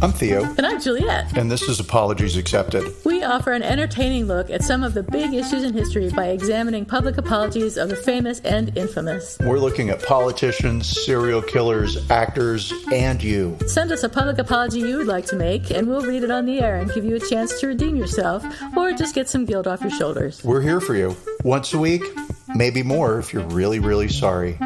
I'm Theo. And I'm Juliet. And this is Apologies Accepted. We offer an entertaining look at some of the big issues in history by examining public apologies of the famous and infamous. We're looking at politicians, serial killers, actors, and you. Send us a public apology you would like to make, and we'll read it on the air and give you a chance to redeem yourself, or just get some guilt off your shoulders. We're here for you. Once a week, maybe more if you're really, really sorry.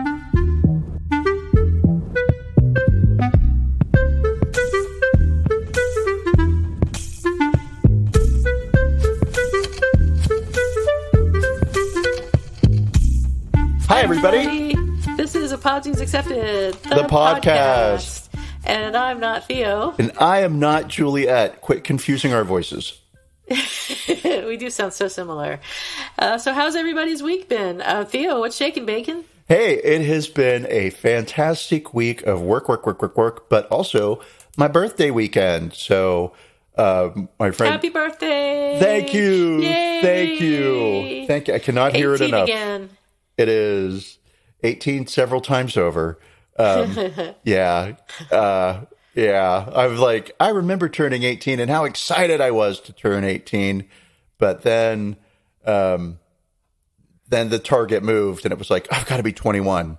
Hi, everybody. This is Apologies Accepted, the podcast. And I'm not Theo. And I am not Juliet. Quit confusing our voices. We do sound so similar. So how's everybody's week been? Theo, what's shaking bacon? Hey, it has been a fantastic week of work, but also my birthday weekend. So, my friend... Happy birthday! Thank you! Yay! Thank you! Thank you. I cannot hear it enough. Again. It is 18 several times over. Yeah. I remember turning 18 and how excited I was to turn 18. But then the target moved and it was like, I've got to be 21.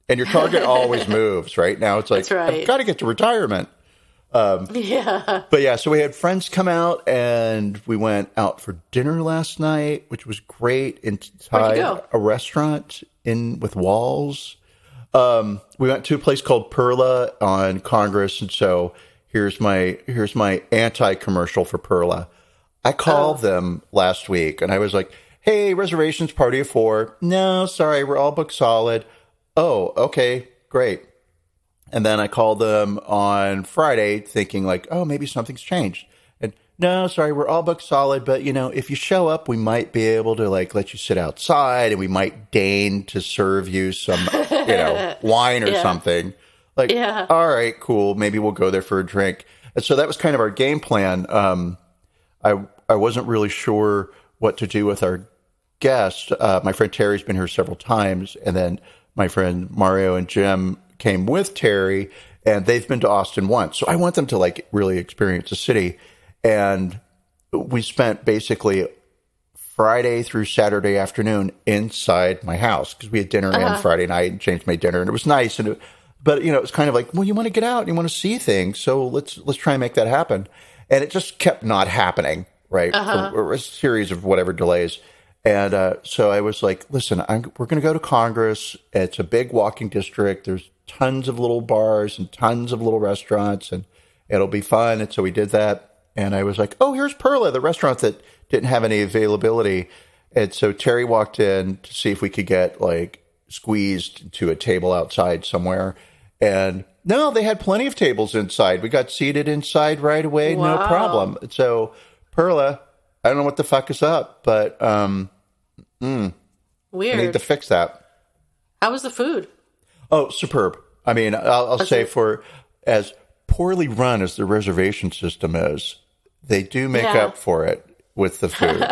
And your target always moves, right? Now it's like, that's right. I've got to get to retirement. Yeah. But yeah, so we had friends come out and we went out for dinner last night, which was great. Inside a restaurant with walls. We went to a place called Perla on Congress. And so here's my anti-commercial for Perla. I called them last week and I was like, hey, reservations, party of 4. No, sorry, we're all booked solid. Oh, okay, great. And then I called them on Friday thinking like, oh, maybe something's changed. And no, sorry, we're all booked solid. But, if you show up, we might be able to like let you sit outside and we might deign to serve you some, wine or something. Like, all right, cool. Maybe we'll go there for a drink. And so that was kind of our game plan. I wasn't really sure what to do with our guest. My friend Terry's been here several times. And then my friend Mario and Jim came with Terry, and they've been to Austin once. So I want them to like really experience the city. And we spent basically Friday through Saturday afternoon inside my house because we had dinner on Friday night and James made dinner and it was nice. But it was kind of like, well, you want to get out and you want to see things. So let's try and make that happen. And it just kept not happening, right? For a series of whatever delays. And so I was like, listen, we're going to go to Congress. It's a big walking district. There's tons of little bars and tons of little restaurants, and it'll be fun. And so we did that. And I was like, oh, here's Perla, the restaurant that didn't have any availability. And so Terry walked in to see if we could get like squeezed to a table outside somewhere. And no, they had plenty of tables inside. We got seated inside right away. Wow. No problem. So Perla, I don't know what the fuck is up, but weird. I need to fix that. How was the food? Oh, superb. I mean, I'll say for as poorly run as the reservation system is, they do make up for it with the food.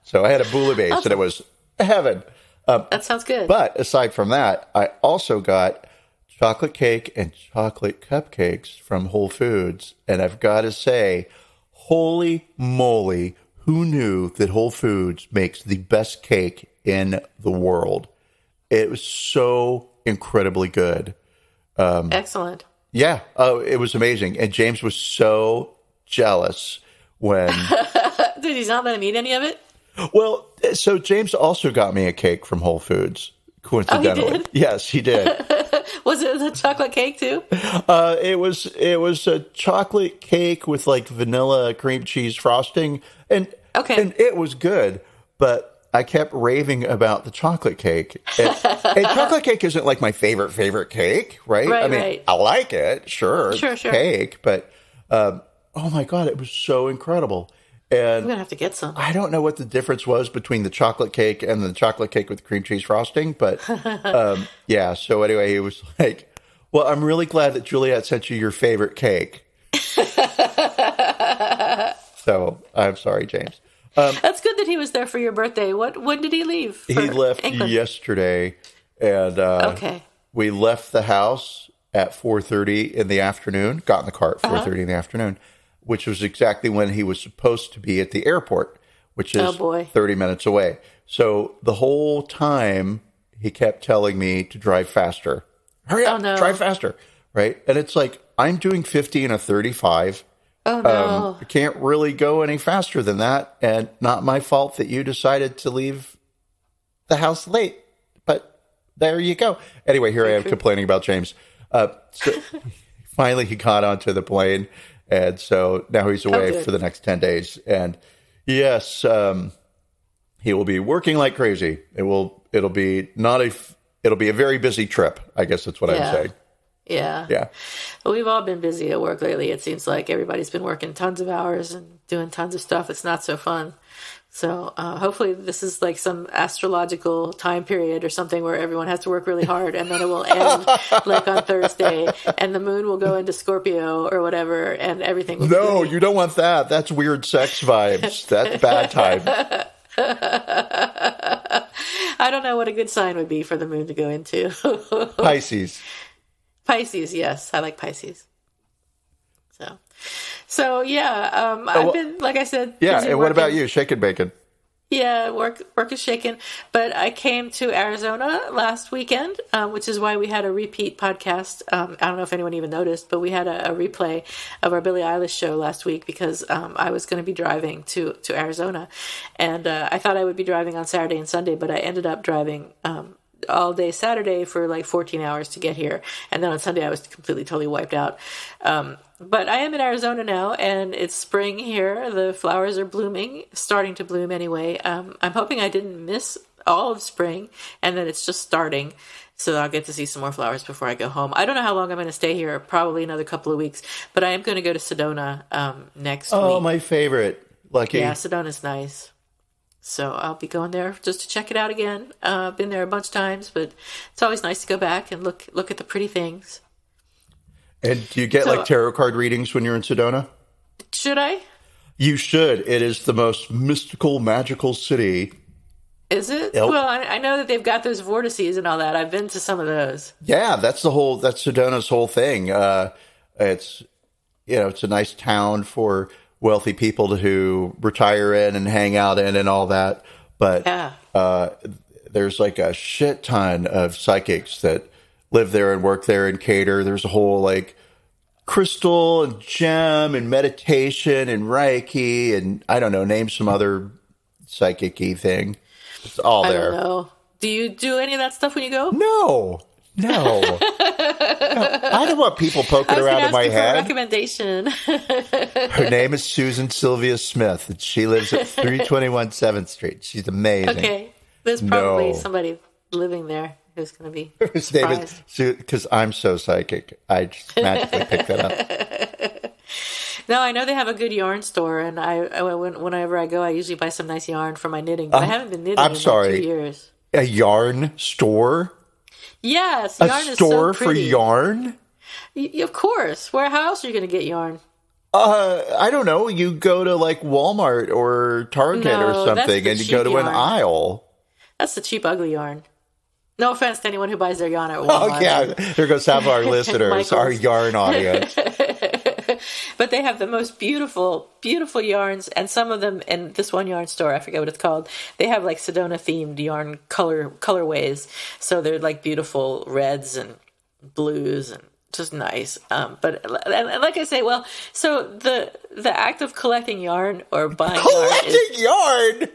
So I had a bouillabaisse and it was heaven. That sounds good. But aside from that, I also got chocolate cake and chocolate cupcakes from Whole Foods. And I've got to say, holy moly, who knew that Whole Foods makes the best cake in the world? It was so incredibly good. Excellent. Yeah. Oh, it was amazing. And James was so jealous when... Did he not let him eat any of it? Well, so James also got me a cake from Whole Foods, coincidentally. Oh, he did? Yes, he did. Was it the chocolate cake too? It was a chocolate cake with like vanilla cream cheese frosting. And it was good, but I kept raving about the chocolate cake. And chocolate cake isn't like my favorite cake, right? I mean, I like it, sure. Cake, but oh my God, it was so incredible. And I'm gonna have to get some. I don't know what the difference was between the chocolate cake and the chocolate cake with cream cheese frosting, but yeah. So anyway, he was like, "Well, I'm really glad that Juliet sent you your favorite cake." So I'm sorry, James. That's good that he was there for your birthday. When did he leave? He left yesterday, and we left the house at 4:30 in the afternoon, got in the car at 4:30 in the afternoon, which was exactly when he was supposed to be at the airport, which is 30 minutes away. So the whole time he kept telling me to drive faster. Hurry up, drive faster. Right. And it's like, I'm doing 50 in a 35. Oh, no. I can't really go any faster than that. And not my fault that you decided to leave the house late. But there you go. Anyway, here I am complaining about James. So finally, he got onto the plane. And so now he's away for the next 10 days. And yes, he will be working like crazy. It'll be a very busy trip. I guess that's what I'm saying. Yeah. Well, we've all been busy at work lately. It seems like everybody's been working tons of hours and doing tons of stuff. It's not so fun. So hopefully this is like some astrological time period or something where everyone has to work really hard, and then it will end like on Thursday, and the moon will go into Scorpio or whatever, and everything will be great. You don't want that. That's weird sex vibes. That's bad time. I don't know what a good sign would be for the moon to go into. Pisces. Pisces, yes. I like Pisces. So yeah, I've been, like I said, yeah. And what about you? Shaking bacon. Yeah, work is shaking. But I came to Arizona last weekend, which is why we had a repeat podcast. I don't know if anyone even noticed, but we had a replay of our Billie Eilish show last week because I was going to be driving to Arizona. And I thought I would be driving on Saturday and Sunday, but I ended up driving all day Saturday for like 14 hours to get here. And then on Sunday, I was completely, totally wiped out. But I am in Arizona now, and it's spring here. The flowers are blooming, starting to bloom anyway. I'm hoping I didn't miss all of spring and that it's just starting. So I'll get to see some more flowers before I go home. I don't know how long I'm going to stay here, probably another couple of weeks. But I am going to go to Sedona next week. Oh, my favorite. Lucky. Yeah, Sedona's nice. So I'll be going there just to check it out again. I've been there a bunch of times, but it's always nice to go back and look at the pretty things. And do you get like tarot card readings when you're in Sedona? Should I? You should. It is the most mystical, magical city. Is it? Yep. Well, I know that they've got those vortices and all that. I've been to some of those. Yeah, that's Sedona's whole thing. It's a nice town for wealthy people who retire in and hang out in and all that. But there's like a shit ton of psychics that live there and work there and cater. There's a whole like crystal and gem and meditation and Reiki and I don't know, name some other psychic-y thing. It's all there. I don't know. Do you do any of that stuff when you go? No. I don't want people poking around in my head. Recommendation. Her name is Susan Sylvia Smith, and she lives at 321 7th Street. She's amazing. Okay, there's probably somebody living there who's going to be His name is because I'm so psychic. I just magically picked that up. No, I know they have a good yarn store, and whenever I go, I usually buy some nice yarn for my knitting. But I haven't been knitting in like 2 years. A yarn store? Yes, yarn is so store for pretty. yarn? Of course. How else are you going to get yarn? I don't know. You go to like Walmart or Target or something, and you go to yarn. an aisle. That's the cheap, ugly yarn. No offense to anyone who buys their yarn at Walmart. Oh, yeah. There goes half our listeners, our yarn audience. But they have the most beautiful, beautiful yarns, and some of them in this one yarn store, I forget what it's called, they have like Sedona-themed yarn colorways. So they're like beautiful reds and blues and just nice. But and like I say, so the act of collecting yarn or buying yarn.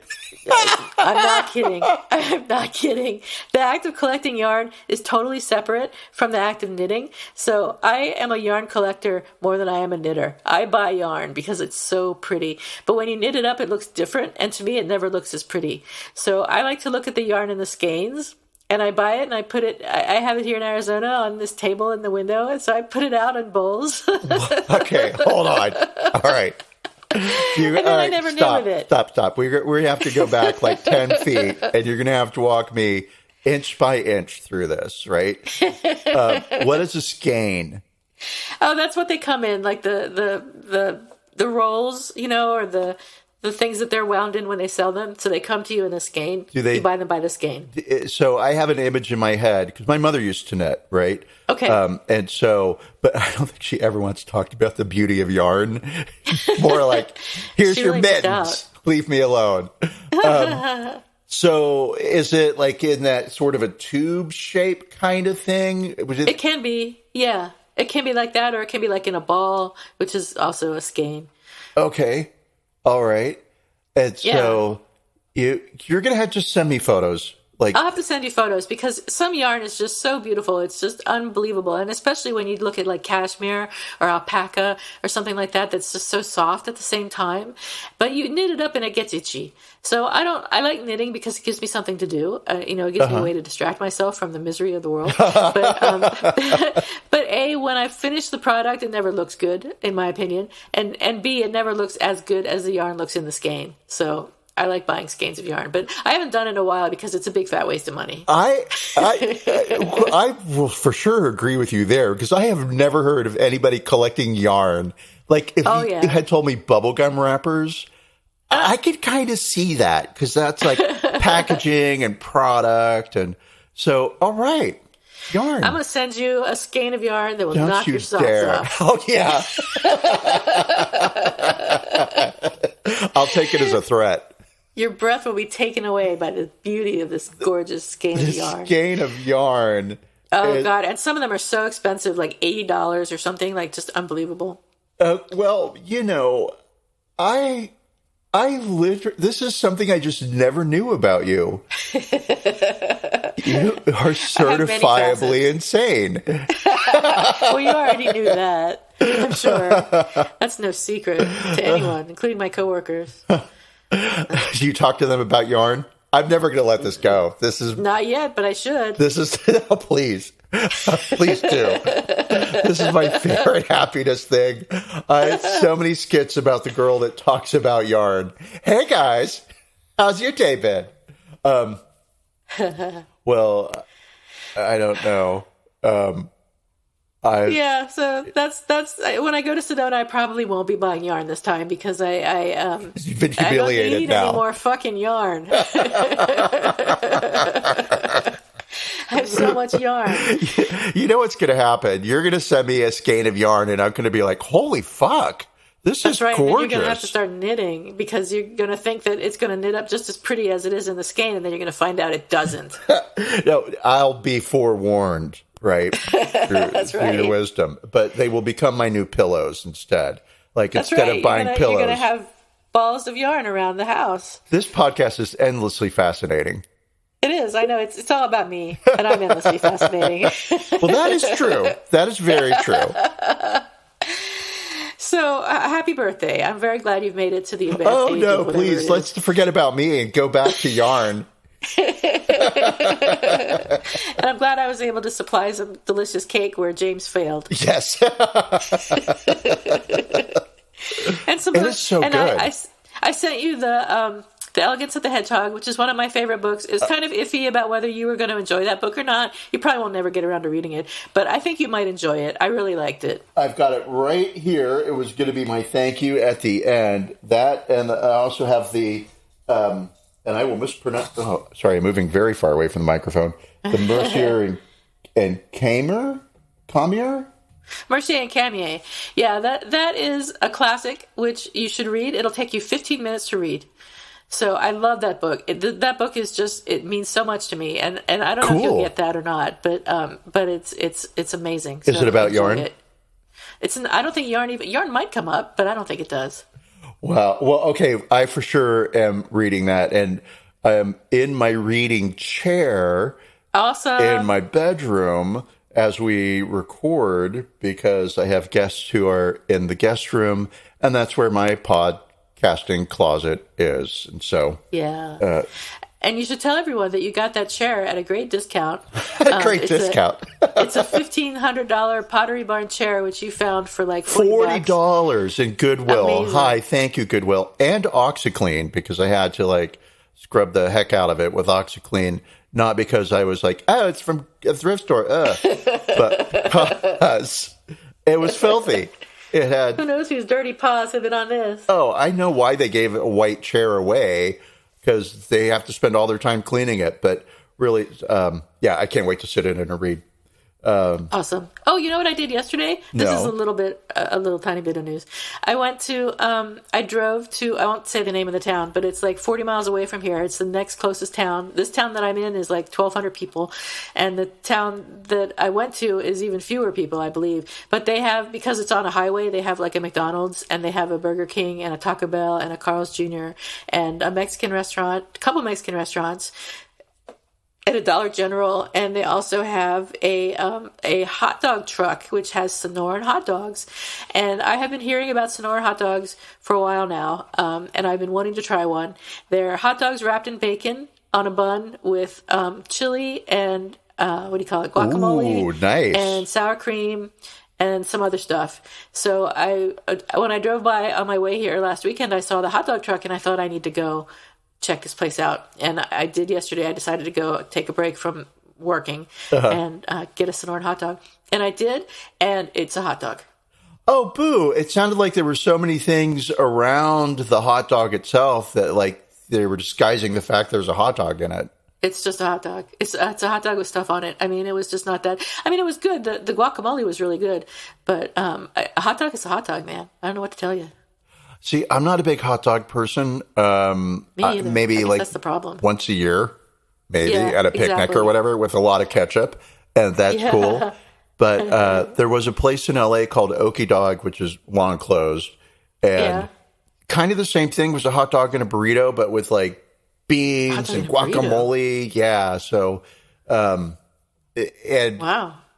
I'm not kidding. I'm not kidding. The act of collecting yarn is totally separate from the act of knitting. So I am a yarn collector more than I am a knitter. I buy yarn because it's so pretty. But when you knit it up, it looks different. And to me, it never looks as pretty. So I like to look at the yarn in the skeins. And I buy it and I put it, I have it here in Arizona on this table in the window. And so I put it out in bowls. Okay, hold on. All right. And then I never knit with it. Stop. We have to go back like 10 feet, and you're going to have to walk me inch by inch through this, right? What is a skein? Oh, that's what they come in, like the rolls, or the the things that they're wound in when they sell them. So they come to you in a skein. You buy them by the skein. So I have an image in my head because my mother used to knit, right? Okay. And so, but I don't think she ever once talked about the beauty of yarn. More like, here's your mittens. Leave me alone. So is it like in that sort of a tube shape kind of thing? It can be, yeah. It can be like that, or it can be like in a ball, which is also a skein. Okay. All right. And so you're going to have to send me photos. Like, I'll have to send you photos because some yarn is just so beautiful. It's just unbelievable. And especially when you look at like cashmere or alpaca or something like that, that's just so soft at the same time. But you knit it up and it gets itchy. So I like knitting because it gives me something to do. It gives me a way to distract myself from the misery of the world. But A, when I finish the product, it never looks good, in my opinion. And B, it never looks as good as the yarn looks in the skein. So I like buying skeins of yarn, but I haven't done it in a while because it's a big fat waste of money. I will for sure agree with you there because I have never heard of anybody collecting yarn. Like if you had told me bubblegum wrappers, I could kind of see that because that's like packaging and product. And so, all right, yarn. I'm going to send you a skein of yarn that will knock your socks off. Oh, yeah. I'll take it as a threat. Your breath will be taken away by the beauty of this gorgeous skein of yarn. Skein of yarn. Oh, God. And some of them are so expensive, like $80 or something, like just unbelievable. Well, I literally, this is something I just never knew about you. You are certifiably insane. Well, you already knew that, I'm sure. That's no secret to anyone, including my coworkers. Do you talk to them about yarn? I'm never going to let this go. This is not yet, but I should. This is please do. This is my favorite happiness thing. It's so many skits about the girl that talks about yarn. Hey guys, how's your day been? Well, I don't know. So that's when I go to Sedona, I probably won't be buying yarn this time because you've been humiliated I don't need now. any more fucking yarn. I have so much yarn. You know what's going to happen? You're going to send me a skein of yarn, and I'm going to be like, "Holy fuck, this is gorgeous!" And you're going to have to start knitting because you're going to think that it's going to knit up just as pretty as it is in the skein, and then you're going to find out it doesn't. No, I'll be forewarned. Right. That's right. Through your wisdom. But they will become my new pillows instead. Like instead of buying pillows. You're going to have balls of yarn around the house. This podcast is endlessly fascinating. It is. I know. It's all about me. And I'm endlessly fascinating. Well, that is true. That is very true. So, happy birthday. I'm very glad you've made it to the event. Oh, no, please. Let's forget about me and go back to yarn. And I'm glad I was able to supply some delicious cake where James failed. Yes. And some it is so and good. I sent you the Elegance of the Hedgehog, which is one of my favorite books. It's kind of iffy about whether you were going to enjoy that book or not. You probably will never get around to reading it, but I think you might enjoy it. I really liked it. I've got it right here. It was going to be my thank you at the end. That, and I also have the... and I will mispronounce. Oh, sorry, I'm moving very far away from the microphone. The Mercier and Campion? Mercier and Campion. Yeah, that is a classic, which you should read. It'll take you 15 minutes to read. So I love that book. That book is just, it means so much to me. And I don't know if you'll get that or not, but it's amazing. Is it about yarn? I don't think yarn might come up, but I don't think it does. Well, okay. I for sure am reading that, and I'm in my reading chair, awesome, in my bedroom as we record because I have guests who are in the guest room, and that's where my podcasting closet is. And so, yeah. And you should tell everyone that you got that chair at a great discount. Great discount. It's a $1,500 Pottery Barn chair, which you found for like $40 in Goodwill. Amazing. Hi, thank you, Goodwill. And OxyClean, because I had to scrub the heck out of it with OxyClean. Not because I was like, oh, it's from a thrift store. But because it was filthy. It had. Who knows whose dirty paws have been on this? Oh, I know why they gave a white chair away, because they have to spend all their time cleaning it. But really, I can't wait to sit in it and read. Awesome. Oh, you know what I did yesterday? This No. is a little tiny bit of news. I drove to, I won't say the name of the town, but it's like 40 miles away from here. It's the next closest town. This town that I'm in is like 1,200 people. And the town that I went to is even fewer people, I believe. But they have, because it's on a highway, they have like a McDonald's, and they have a Burger King and a Taco Bell and a Carl's Jr. and a Mexican restaurant, a couple Mexican restaurants, at a Dollar General, and they also have a hot dog truck which has Sonora Hot Dogs. And I have been hearing about Sonora Hot Dogs for a while now, and I've been wanting to try one. They're hot dogs wrapped in bacon on a bun with chili and guacamole. Ooh, nice. And sour cream and some other stuff. So when I drove by on my way here last weekend, I saw the hot dog truck, and I thought I need to go check this place out. And I did yesterday. I decided to go take a break from working and get a Sonora hot dog. And I did, and it's a hot dog. Oh, boo. It sounded like there were so many things around the hot dog itself that, like, they were disguising the fact there's a hot dog in it. It's just a hot dog. It's a hot dog with stuff on it. I mean, it was just not that. I mean, it was good. The guacamole was really good. But a hot dog is a hot dog, man. I don't know what to tell you. See, I'm not a big hot dog person. Me either. Maybe like that's the problem. Once a year, maybe at a picnic or whatever with a lot of ketchup, and that's cool. But there was a place in LA called Okie Dog, which is long closed, and kind of the same thing. Was a hot dog and a burrito, but with like beans and guacamole. Yeah, so wow.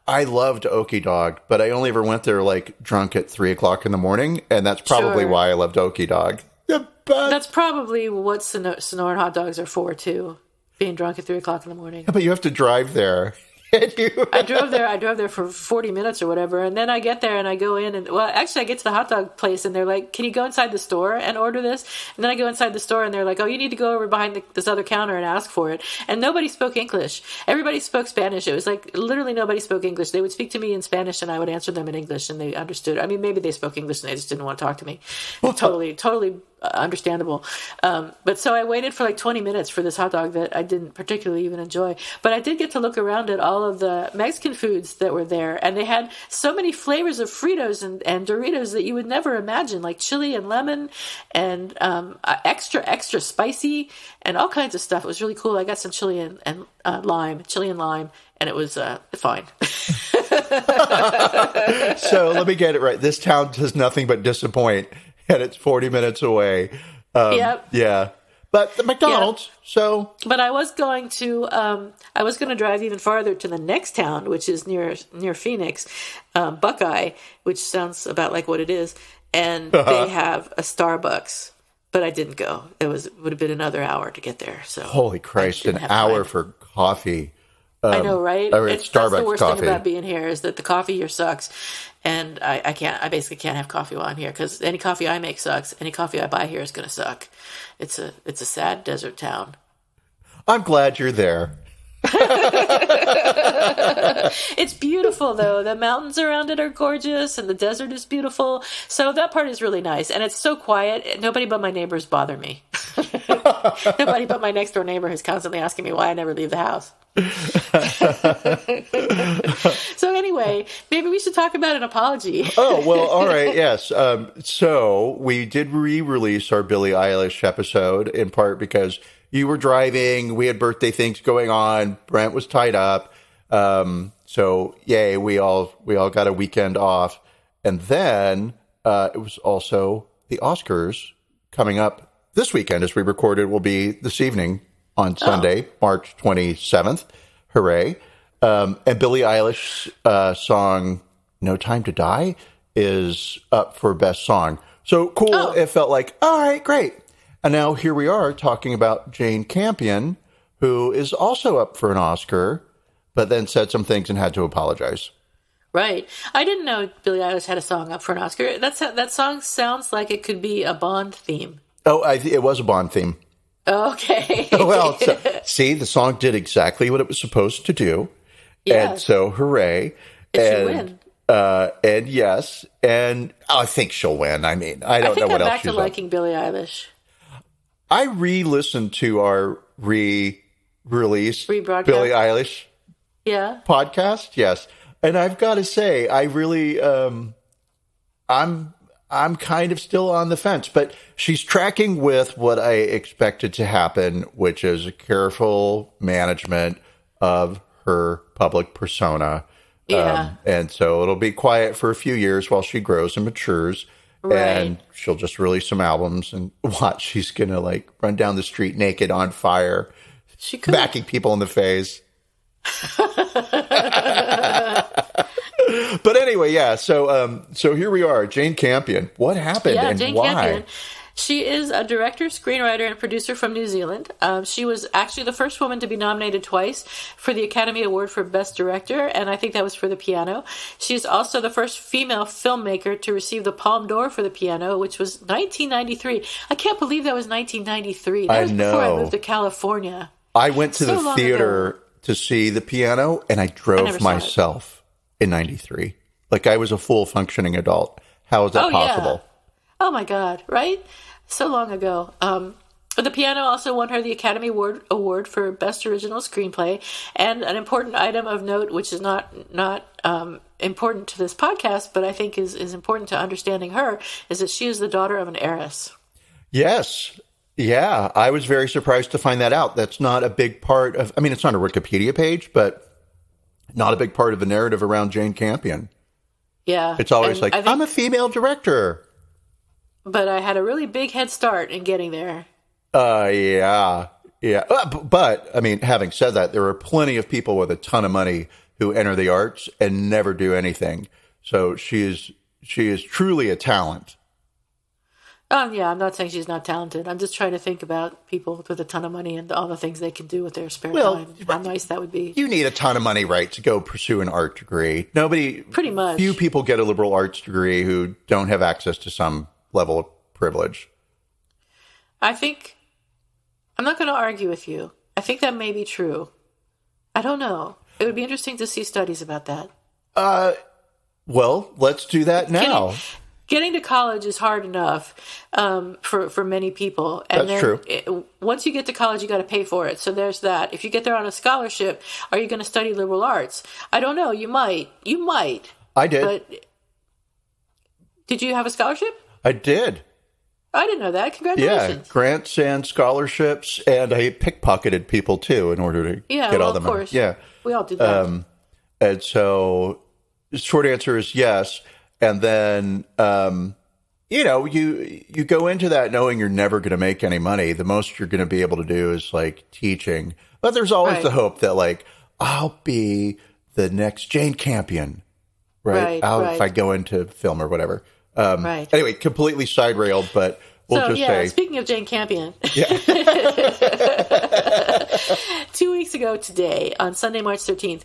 I loved Okie Dog, but I only ever went there like drunk at 3:00 in the morning, and that's probably why I loved Okie Dog. That's probably what Sonora hot dogs are for too. Being drunk at 3:00 in the morning. Yeah, but you have to drive there. I drove there for 40 minutes or whatever, and then I get there and I go in and, well, actually I get to the hot dog place and they're like, can you go inside the store and order this? And then I go inside the store and they're like, oh, you need to go over behind this other counter and ask for it. And nobody spoke English. Everybody spoke Spanish. It was like literally nobody spoke English. They would speak to me in Spanish and I would answer them in English, and they understood. I mean, maybe they spoke English and they just didn't want to talk to me. Totally understandable. But so I waited for like 20 minutes for this hot dog that I didn't particularly even enjoy. But I did get to look around at all of the Mexican foods that were there. And they had so many flavors of Fritos and Doritos that you would never imagine, like chili and lemon and extra spicy and all kinds of stuff. It was really cool. I got some chili and lime, and it was fine. So let me get it right. This town does nothing but disappoint. And it's 40 minutes away. Yep. Yeah. But the McDonald's, so. But I was going to drive even farther to the next town, which is near Phoenix, Buckeye, which sounds about like what it is. And they have a Starbucks, but I didn't go. Would have been another hour to get there. So holy Christ, an hour for coffee. I know, right? That's the worst coffee. thing about being here is that the coffee here sucks. And I basically can't have coffee while I'm here because any coffee I make sucks. Any coffee I buy here is going to suck. It's a sad desert town. I'm glad you're there. It's beautiful though. The mountains around it are gorgeous and the desert is beautiful. So that part is really nice. And it's so quiet. Nobody but my neighbors bother me. Nobody but my next door neighbor who's constantly asking me why I never leave the house. So anyway, maybe we should talk about an apology. Oh, well, all right, yes. So we did re-release our Billie Eilish episode in part because you were driving, we had birthday things going on, Brent was tied up. So yay, we all got a weekend off. And then it was also the Oscars coming up this weekend as we recorded will be this evening on Sunday, March 27th. Hooray. And Billie Eilish's song, No Time to Die, is up for Best Song. So cool. It felt like, all right, great. And now here we are talking about Jane Campion, who is also up for an Oscar, but then said some things and had to apologize. Right. I didn't know Billie Eilish had a song up for an Oscar. That song sounds like it could be a Bond theme. Oh, it was a Bond theme. Okay. Well, see, the song did exactly what it was supposed to do. Yeah. And so, hooray. It should win. And yes, and I think she'll win. I mean, I don't know what else she's I'm back to liking Billie Eilish. I re-listened to our re-released Billie Eilish podcast. Yes. And I've got to say, I really, I'm kind of still on the fence, but she's tracking with what I expected to happen, which is a careful management of her public persona. Yeah. And so it'll be quiet for a few years while she grows and matures. Right. And she'll just release some albums and watch. She's going to like run down the street naked on fire, backing people in the face. But anyway, yeah. So here we are, Jane Campion. What happened and Jane why? Campion. She is a director, screenwriter, and producer from New Zealand. She was actually the first woman to be nominated twice for the Academy Award for Best Director, and I think that was for The Piano. She's also the first female filmmaker to receive the Palme d'Or for The Piano, which was 1993. I can't believe that was 1993. That was before I moved to California. I went to the theater to see The Piano, and I drove myself in 93. Like, I was a full functioning adult. How is that possible? Yeah. Oh my God, right? So long ago. The Piano also won her the Academy Award for Best Original Screenplay. And an important item of note, which is not important to this podcast, but I think is important to understanding her, is that she is the daughter of an heiress. Yes. Yeah. I was very surprised to find that out. That's not a big part of, I mean, it's not a Wikipedia page, but not a big part of the narrative around Jane Campion. Yeah. It's always like, I'm a female director. But I had a really big head start in getting there. Yeah. But, I mean, having said that, there are plenty of people with a ton of money who enter the arts and never do anything. So she is truly a talent. Oh, yeah, I'm not saying she's not talented. I'm just trying to think about people with a ton of money and all the things they can do with their spare time. How nice that would be. You need a ton of money, right, to go pursue an art degree. Pretty much. Few people get a liberal arts degree who don't have access to some level of privilege. I'm not going to argue with you. I think that may be true. I don't know. It would be interesting to see studies about that. Well, let's do that now. Getting to college is hard enough for many people. And that's true. Once you get to college, you got to pay for it. So there's that. If you get there on a scholarship, are you going to study liberal arts? I don't know. You might. I did. But did you have a scholarship? I did. I didn't know that. Congratulations. Yeah, grants and scholarships, and I pickpocketed people too in order to get all the money. Of course. Yeah, we all did that. And so, the short answer is yes. And then, you go into that knowing you're never going to make any money. The most you're going to be able to do is like teaching. But there's always the hope that like I'll be the next Jane Campion, right? If I go into film or whatever. Anyway, completely side railed, but we'll say. Speaking of Jane Campion. Yeah. 2 weeks ago today, on Sunday, March 13th,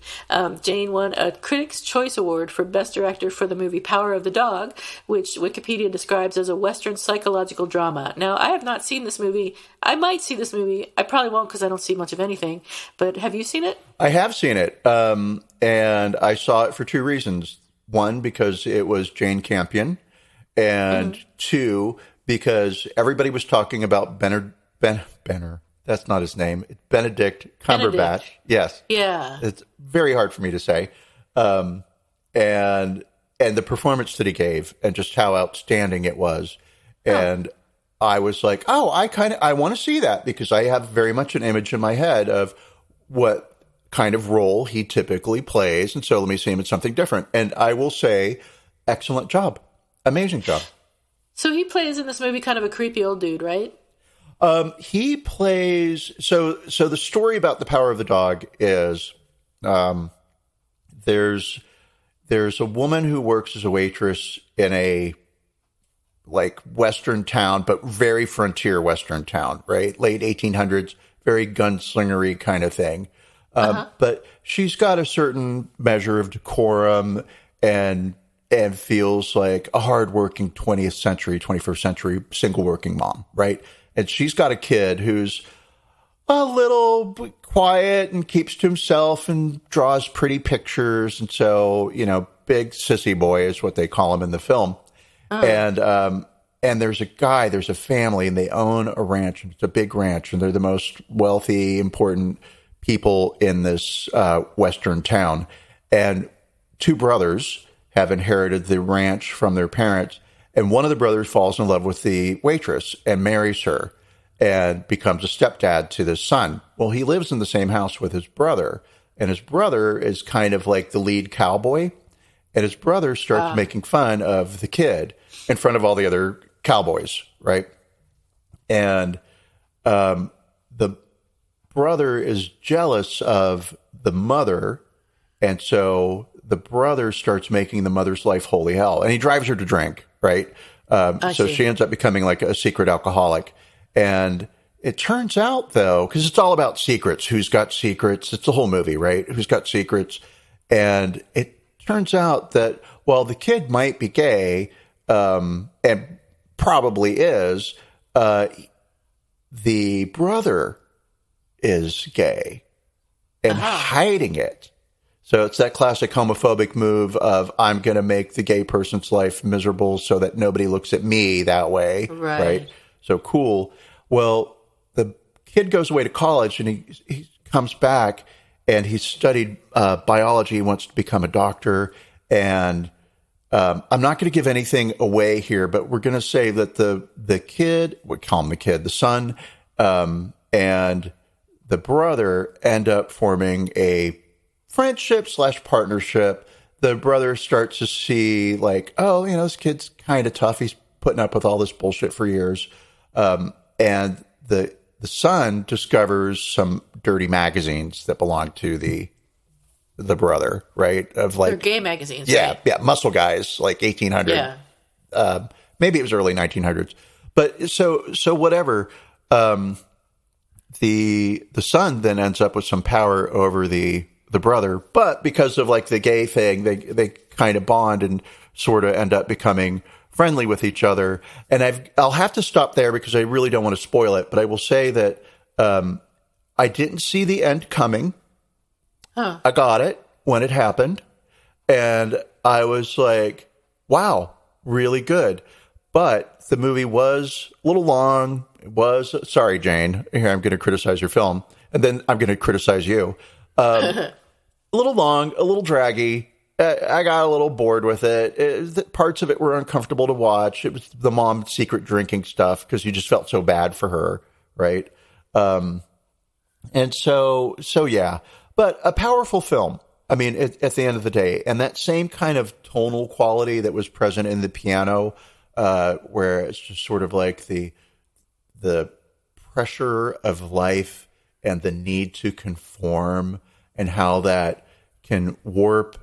Jane won a Critics' Choice Award for Best Director for the movie Power of the Dog, which Wikipedia describes as a Western psychological drama. Now, I have not seen this movie. I might see this movie. I probably won't because I don't see much of anything. But have you seen it? I have seen it. And I saw it for two reasons. One, because it was Jane Campion. And two, because everybody was talking about Benner. That's not his name. It's Benedict Cumberbatch. Yes. Yeah. It's very hard for me to say. And the performance that he gave and just how outstanding it was. And I was like, I want to see that because I have very much an image in my head of what kind of role he typically plays. And so let me see him in something different. And I will say, excellent job. Amazing job. So he plays in this movie kind of a creepy old dude, right? He plays, so the story about the Power of the Dog is, there's a woman who works as a waitress in a like Western town, but very frontier Western town, right? Late 1800s, very gunslingery kind of thing. But she's got a certain measure of decorum and feels like a hardworking 21st century single working mom, right? And she's got a kid who's a little quiet and keeps to himself and draws pretty pictures. And so, big sissy boy is what they call him in the film. Oh. And there's a family, and they own a ranch. It's a big ranch, and they're the most wealthy, important people in this western town. And two brothers have inherited the ranch from their parents. And one of the brothers falls in love with the waitress and marries her and becomes a stepdad to the son. Well, he lives in the same house with his brother, and his brother is kind of like the lead cowboy. And his brother starts making fun of the kid in front of all the other cowboys, right? And the brother is jealous of the mother, and so the brother starts making the mother's life holy hell, and he drives her to drink, right? So she ends up becoming like a secret alcoholic. And it turns out, though, because it's all about secrets, who's got secrets, it's the whole movie, right? Who's got secrets. And it turns out that while the kid might be gay, and probably is, the brother is gay and hiding it. So it's that classic homophobic move of, I'm going to make the gay person's life miserable so that nobody looks at me that way. Right? So cool. Well, the kid goes away to college, and he comes back, and he's studied biology. He wants to become a doctor. And I'm not going to give anything away here, but we're going to say that the kid, we call him the kid, the son, and the brother end up forming a friendship/partnership. The brother starts to see like, this kid's kind of tough. He's putting up with all this bullshit for years. And the son discovers some dirty magazines that belong to the brother, right? Of like, they're gay magazines. Yeah. Right? Yeah. Muscle Guys, like 1800. Yeah. Maybe it was early 1900s, but so whatever. The son then ends up with some power over the brother, but because of like the gay thing, they kind of bond and sort of end up becoming friendly with each other. And I'll have to stop there because I really don't want to spoil it, but I will say that I didn't see the end coming. I got it when it happened, and I was like, wow, really good. But the movie was a little long. It was, sorry, Jane, here I'm going to criticize your film, and then I'm going to criticize you. A little long, a little draggy. I got a little bored with it. Parts of it were uncomfortable to watch. It was the mom secret drinking stuff because you just felt so bad for her, right? And so yeah. But a powerful film. I mean, at the end of the day, and that same kind of tonal quality that was present in the piano, where it's just sort of like the pressure of life and the need to conform, and how that can warp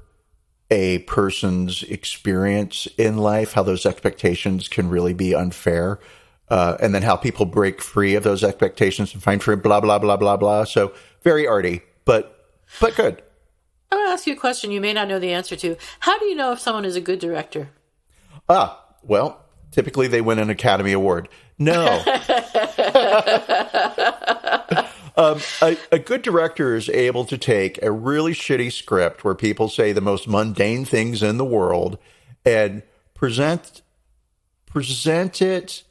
a person's experience in life, how those expectations can really be unfair, and then how people break free of those expectations and find free, blah, blah, blah, blah, blah. So very arty, but good. I'm going to ask you a question you may not know the answer to. How do you know if someone is a good director? Well, typically they win an Academy Award. No. A good director is able to take a really shitty script where people say the most mundane things in the world and present it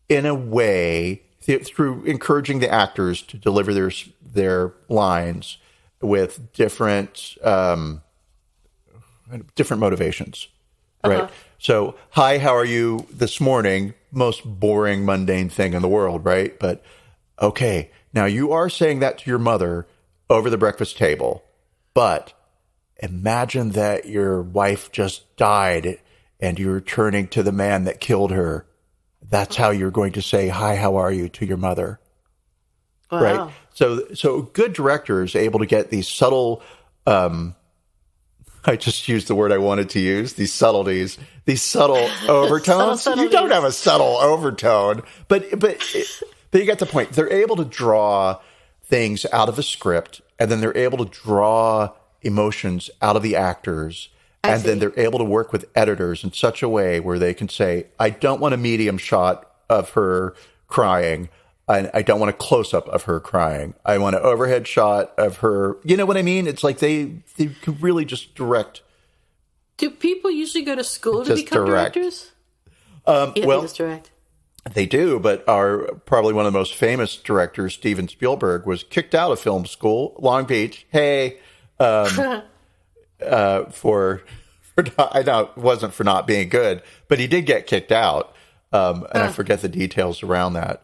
in a way through encouraging the actors to deliver their lines with different motivations, right? So, hi, how are you this morning? Most boring, mundane thing in the world, right? But, okay, now you are saying that to your mother over the breakfast table, but imagine that your wife just died and you're turning to the man that killed her. That's how you're going to say, hi, how are you to your mother, right? So good director is able to get these subtle, I just used the word I wanted to use, these subtleties, these subtle overtones. You don't have a subtle overtone, but you get the point. They're able to draw things out of a script, and then they're able to draw emotions out of the actors, and then they're able to work with editors in such a way where they can say, I don't want a medium shot of her crying. I don't want a close-up of her crying. I want an overhead shot of her. You know what I mean? It's like they could really just direct. Do people usually go to school to become directors? Well, just direct. They do, but probably one of the most famous directors, Steven Spielberg, was kicked out of film school, Long Beach. Hey, I know it wasn't for not being good, but he did get kicked out, and I forget the details around that.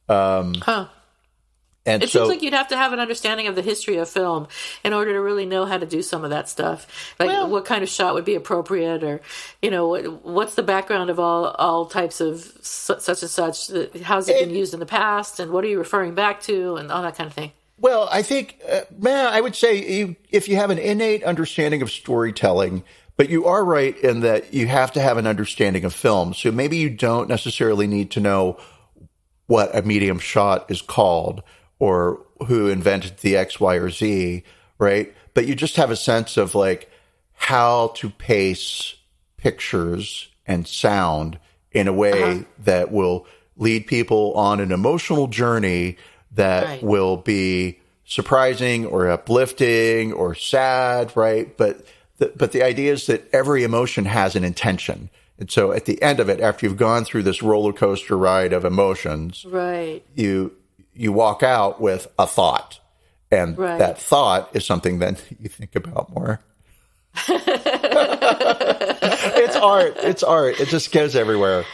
And it seems like you'd have to have an understanding of the history of film in order to really know how to do some of that stuff. Like what kind of shot would be appropriate, or, what's the background of all types of such and such? How's it been used in the past, and what are you referring back to, and all that kind of thing. Well, I think, I would say if you have an innate understanding of storytelling, but you are right in that you have to have an understanding of film. So maybe you don't necessarily need to know what a medium shot is called, or who invented the X, Y, or Z, right? But you just have a sense of like how to pace pictures and sound in a way that will lead people on an emotional journey that will be surprising or uplifting or sad, right? But the idea is that every emotion has an intention. And so at the end of it, after you've gone through this roller coaster ride of emotions, you walk out with a thought. And that thought is something that you think about more. It's art. It's art. It just goes everywhere.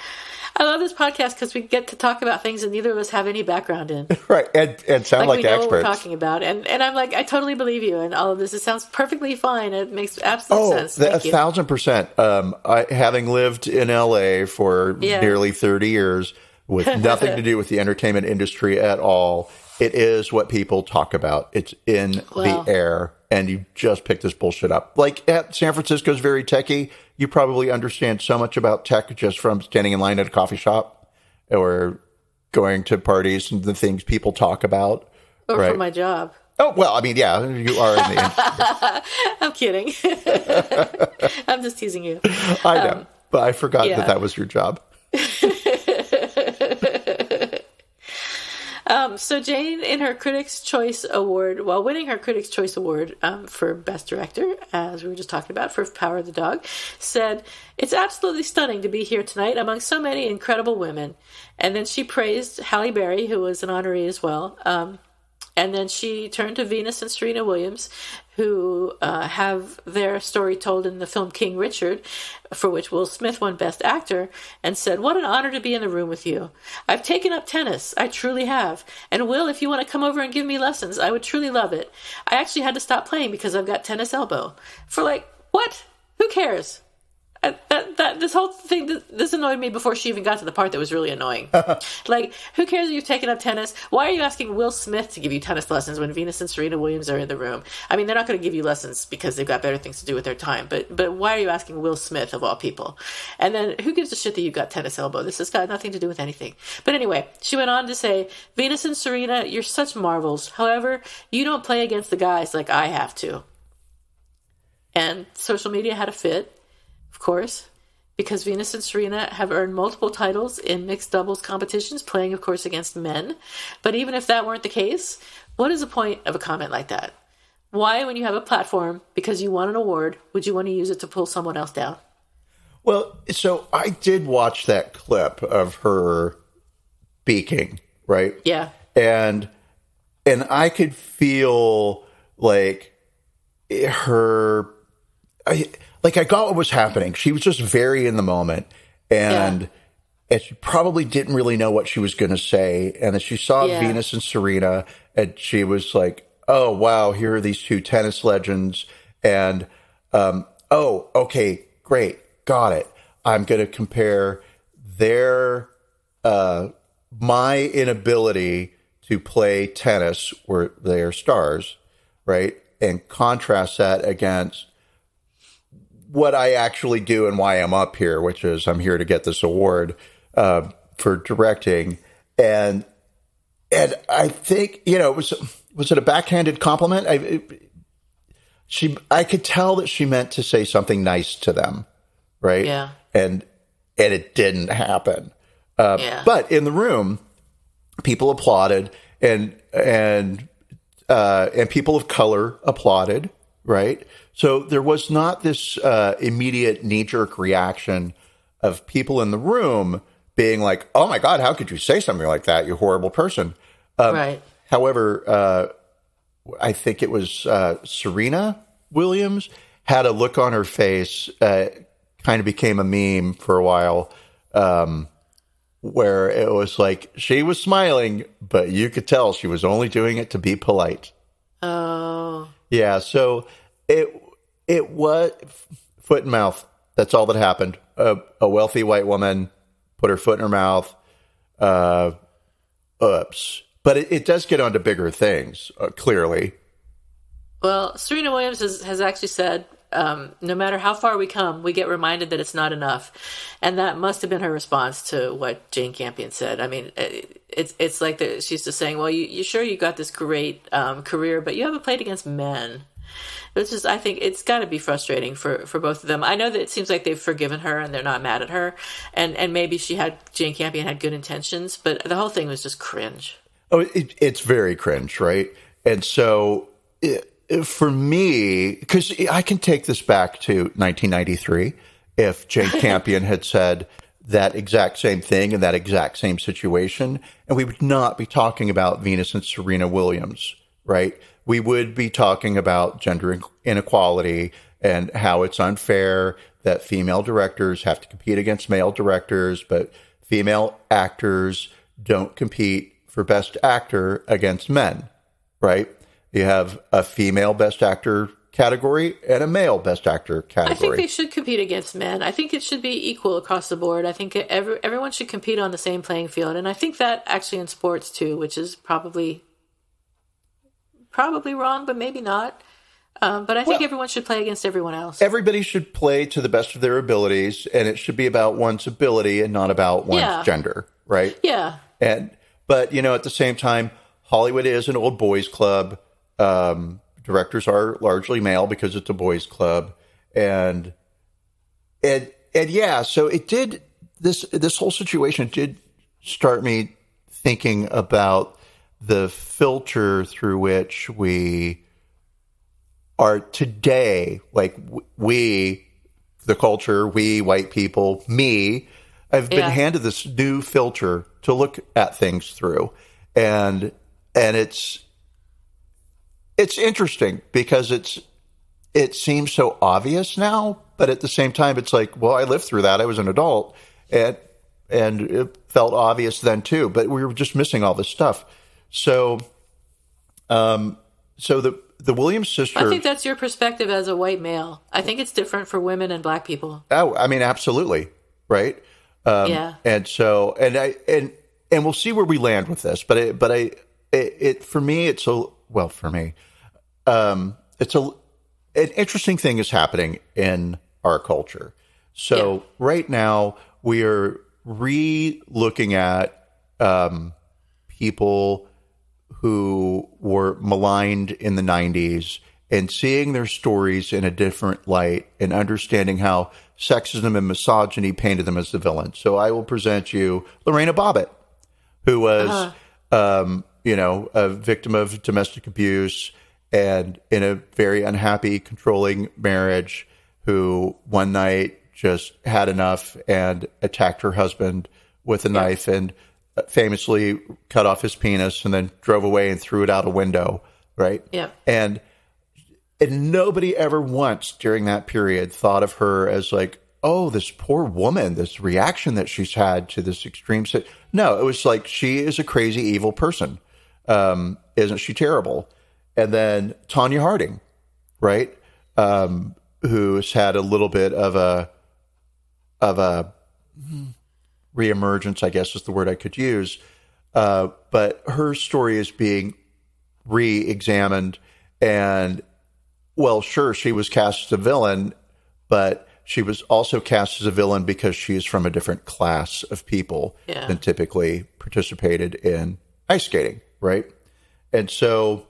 I love this podcast because we get to talk about things that neither of us have any background in. Right. And sound like we know experts. what we're talking about. And I'm like, I totally believe you in all of this. It sounds perfectly fine. It makes absolute sense. 1,000%. Having lived in LA for nearly 30 years with nothing to do with the entertainment industry at all, it is what people talk about. It's in the air. And you just pick this bullshit up. Like San Francisco's very techy. You probably understand so much about tech just from standing in line at a coffee shop or going to parties and the things people talk about. Or from my job. Oh, well, I mean, yeah, you are in the industry. I'm kidding. I'm just teasing you. I know, but I forgot that was your job. So Jane, in her Critics' Choice Award, while winning her Critics' Choice Award for Best Director, as we were just talking about, for Power of the Dog, said, "It's absolutely stunning to be here tonight among so many incredible women." And then she praised Halle Berry, who was an honoree as well. And then she turned to Venus and Serena Williams, who have their story told in the film King Richard, for which Will Smith won Best Actor, and said, "What an honor to be in the room with you. I've taken up tennis. I truly have. And Will, if you want to come over and give me lessons, I would truly love it. I actually had to stop playing because I've got tennis elbow." For like, what? Who cares? This whole thing, this annoyed me before she even got to the part that was really annoying. Like, who cares if you've taken up tennis? Why are you asking Will Smith to give you tennis lessons when Venus and Serena Williams are in the room? I mean, they're not going to give you lessons because they've got better things to do with their time. But why are you asking Will Smith, of all people? And then, who gives a shit that you've got tennis elbow? This has got nothing to do with anything. But anyway, she went on to say, "Venus and Serena, you're such marvels. However, you don't play against the guys like I have to." And social media had a fit. Of course, because Venus and Serena have earned multiple titles in mixed doubles competitions, playing, of course, against men. But even if that weren't the case, what is the point of a comment like that? Why, when you have a platform, because you won an award, would you want to use it to pull someone else down? Well, so I did watch that clip of her speaking, right? Yeah. And I could feel like I got what was happening. She was just very in the moment, and she probably didn't really know what she was going to say. And then she saw Venus and Serena, and she was like, "Oh, wow, here are these two tennis legends." And, "Oh, okay, great, got it. I'm going to compare my inability to play tennis, where they are stars, right? And contrast that against what I actually do and why I'm up here, which is I'm here to get this award for directing." And I think, was it a backhanded compliment? I could tell that she meant to say something nice to them, right? Yeah. And it didn't happen. But in the room, people applauded, and people of color applauded, right? So there was not this immediate knee-jerk reaction of people in the room being like, "Oh my God, how could you say something like that, you horrible person?" Right. However, I think it was Serena Williams had a look on her face, kind of became a meme for a while, where it was like she was smiling, but you could tell she was only doing it to be polite. Oh. Yeah, so it was foot and mouth. That's all that happened. A wealthy white woman put her foot in her mouth. Oops. But it does get onto bigger things, clearly. Well, Serena Williams has actually said, no matter how far we come, we get reminded that it's not enough. And that must have been her response to what Jane Campion said. I mean, it's like she's just saying, well, you sure you got this great career, but you haven't played against men. It's just, I think it's got to be frustrating for both of them. I know that it seems like they've forgiven her and they're not mad at her. And maybe Jane Campion had good intentions, but the whole thing was just cringe. Oh, it's very cringe, right? And so for me, because I can take this back to 1993, if Jane Campion had said that exact same thing in that exact same situation, and we would not be talking about Venus and Serena Williams, right? We would be talking about gender inequality and how it's unfair that female directors have to compete against male directors, but female actors don't compete for Best Actor against men, right? You have a female Best Actor category and a male Best Actor category. I think they should compete against men. I think it should be equal across the board. I think everyone should compete on the same playing field. And I think that actually in sports too, which is probably wrong, but maybe not. But I think everyone should play against everyone else. Everybody should play to the best of their abilities, and it should be about one's ability and not about one's gender, right? Yeah. But, at the same time, Hollywood is an old boys club. Directors are largely male because it's a boys club. And yeah, so it did, this whole situation did start me thinking about the filter through which we are today, like we, the culture, we, white people, me, I've been handed this new filter to look at things through. And it's interesting because it seems so obvious now, but at the same time, it's like, well, I lived through that. I was an adult and it felt obvious then too, but we were just missing all this stuff. So the Williams sister. I think that's your perspective as a white male. I think it's different for women and black people. Oh, I mean, absolutely. Right. And so, and we'll see where we land with this, but for me, it's an interesting thing is happening in our culture. So right now we are re-looking at people who were maligned in the 90s and seeing their stories in a different light and understanding how sexism and misogyny painted them as the villain. So I will present you Lorena Bobbitt, who was, a victim of domestic abuse and in a very unhappy, controlling marriage, who one night just had enough and attacked her husband with a knife and famously cut off his penis and then drove away and threw it out a window, right? Yeah. And nobody ever once during that period thought of her as like, oh, this poor woman, this reaction that she's had to this extreme. No, it was like, she is a crazy, evil person. Isn't she terrible? And then Tonya Harding, right? Who's had a little bit of a reemergence, I guess is the word I could use. But her story is being re-examined. And, well, sure, she was cast as a villain, but she was also cast as a villain because she is from a different class of people than typically participated in ice skating, right? And so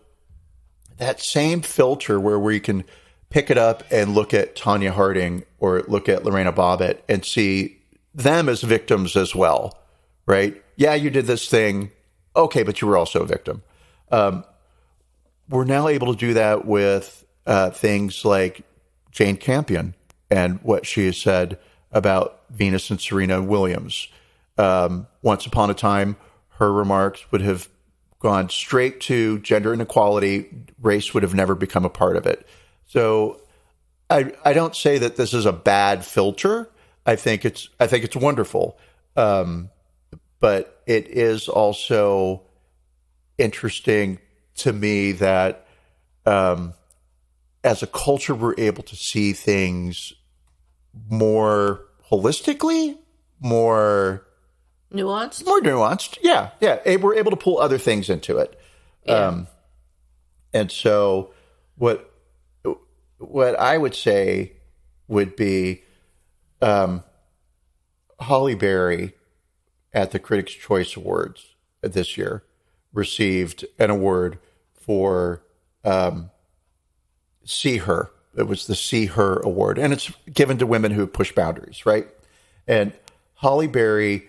that same filter where we can pick it up and look at Tonya Harding or look at Lorena Bobbitt and see them as victims as well, right? Yeah, you did this thing, okay, but you were also a victim. We're now able to do that with things like Jane Campion and what she has said about Venus and Serena Williams. Once upon a time, her remarks would have gone straight to gender inequality. Race would have never become a part of it. So I don't say that this is a bad filter. I think it's wonderful. But it is also interesting to me that as a culture, we're able to see things more holistically, more nuanced. Yeah. We're able to pull other things into it. Yeah. And so what I would say would be Holly Berry at the Critics' Choice Awards this year received an award for See Her. It was the See Her Award, and it's given to women who push boundaries, right? And Holly Berry's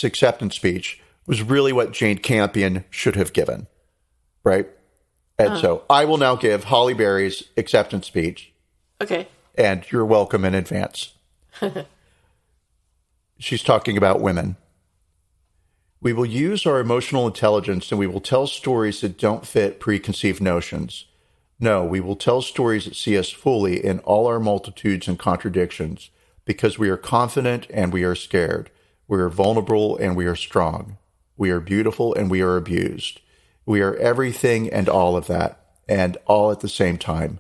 acceptance speech was really what Jane Campion should have given, right? And so I will now give Holly Berry's acceptance speech. Okay. And you're welcome in advance. She's talking about women. We will use our emotional intelligence and we will tell stories that don't fit preconceived notions. No, we will tell stories that see us fully in all our multitudes and contradictions because we are confident and we are scared. We are vulnerable and we are strong. We are beautiful and we are abused. We are everything and all of that, and all at the same time.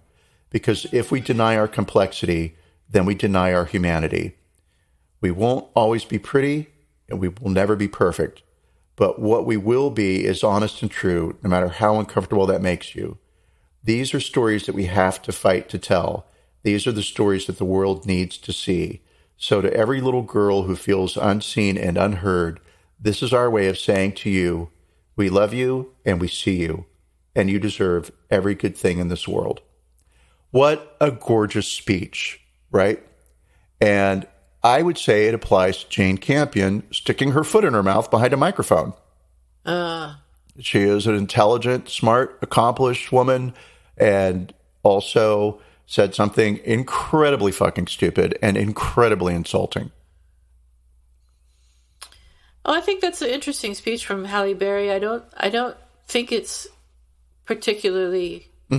Because if we deny our complexity, then we deny our humanity. We won't always be pretty, and we will never be perfect. But what we will be is honest and true, no matter how uncomfortable that makes you. These are stories that we have to fight to tell. These are the stories that the world needs to see. So to every little girl who feels unseen and unheard, this is our way of saying to you, we love you and we see you, and you deserve every good thing in this world. What a gorgeous speech, right? And I would say it applies to Jane Campion sticking her foot in her mouth behind a microphone. She is an intelligent, smart, accomplished woman, and also said something incredibly fucking stupid and incredibly insulting. Oh, I think that's an interesting speech from Halle Berry. I don't think it's particularly. I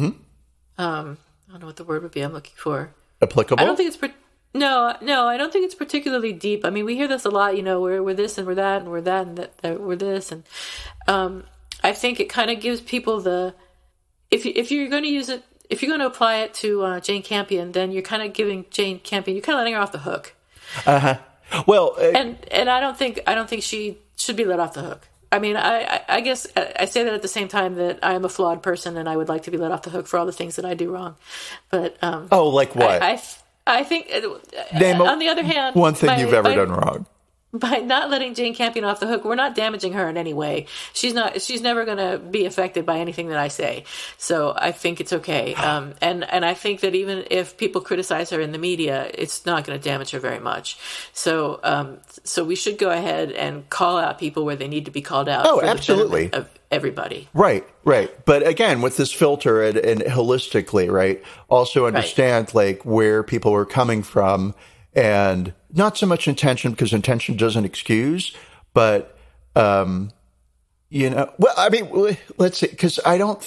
don't know what the word would be. I'm looking for applicable. I don't think it's no. I don't think it's particularly deep. I mean, we hear this a lot. We're this and we're that and we're that and that we're this, and I think it kind of gives people the if you're going to use it, if you're going to apply it to Jane Campion, then you're kind of giving Jane Campion, you're kind of letting her off the hook. Well, and I don't think she should be let off the hook. I mean, I guess I say that at the same time that I am a flawed person and I would like to be let off the hook for all the things that I do wrong. But like what? I think on the other hand, one thing you've ever done wrong. By not letting Jane Campion off the hook, we're not damaging her in any way. She's never going to be affected by anything that I say. So I think it's okay. And I think that even if people criticize her in the media, it's not going to damage her very much. So we should go ahead and call out people where they need to be called out. Oh, absolutely. Of everybody. Right. But again, with this filter and holistically, right, also understand like where people are coming from. And not so much intention, because intention doesn't excuse, but, well, I mean, let's see, because I don't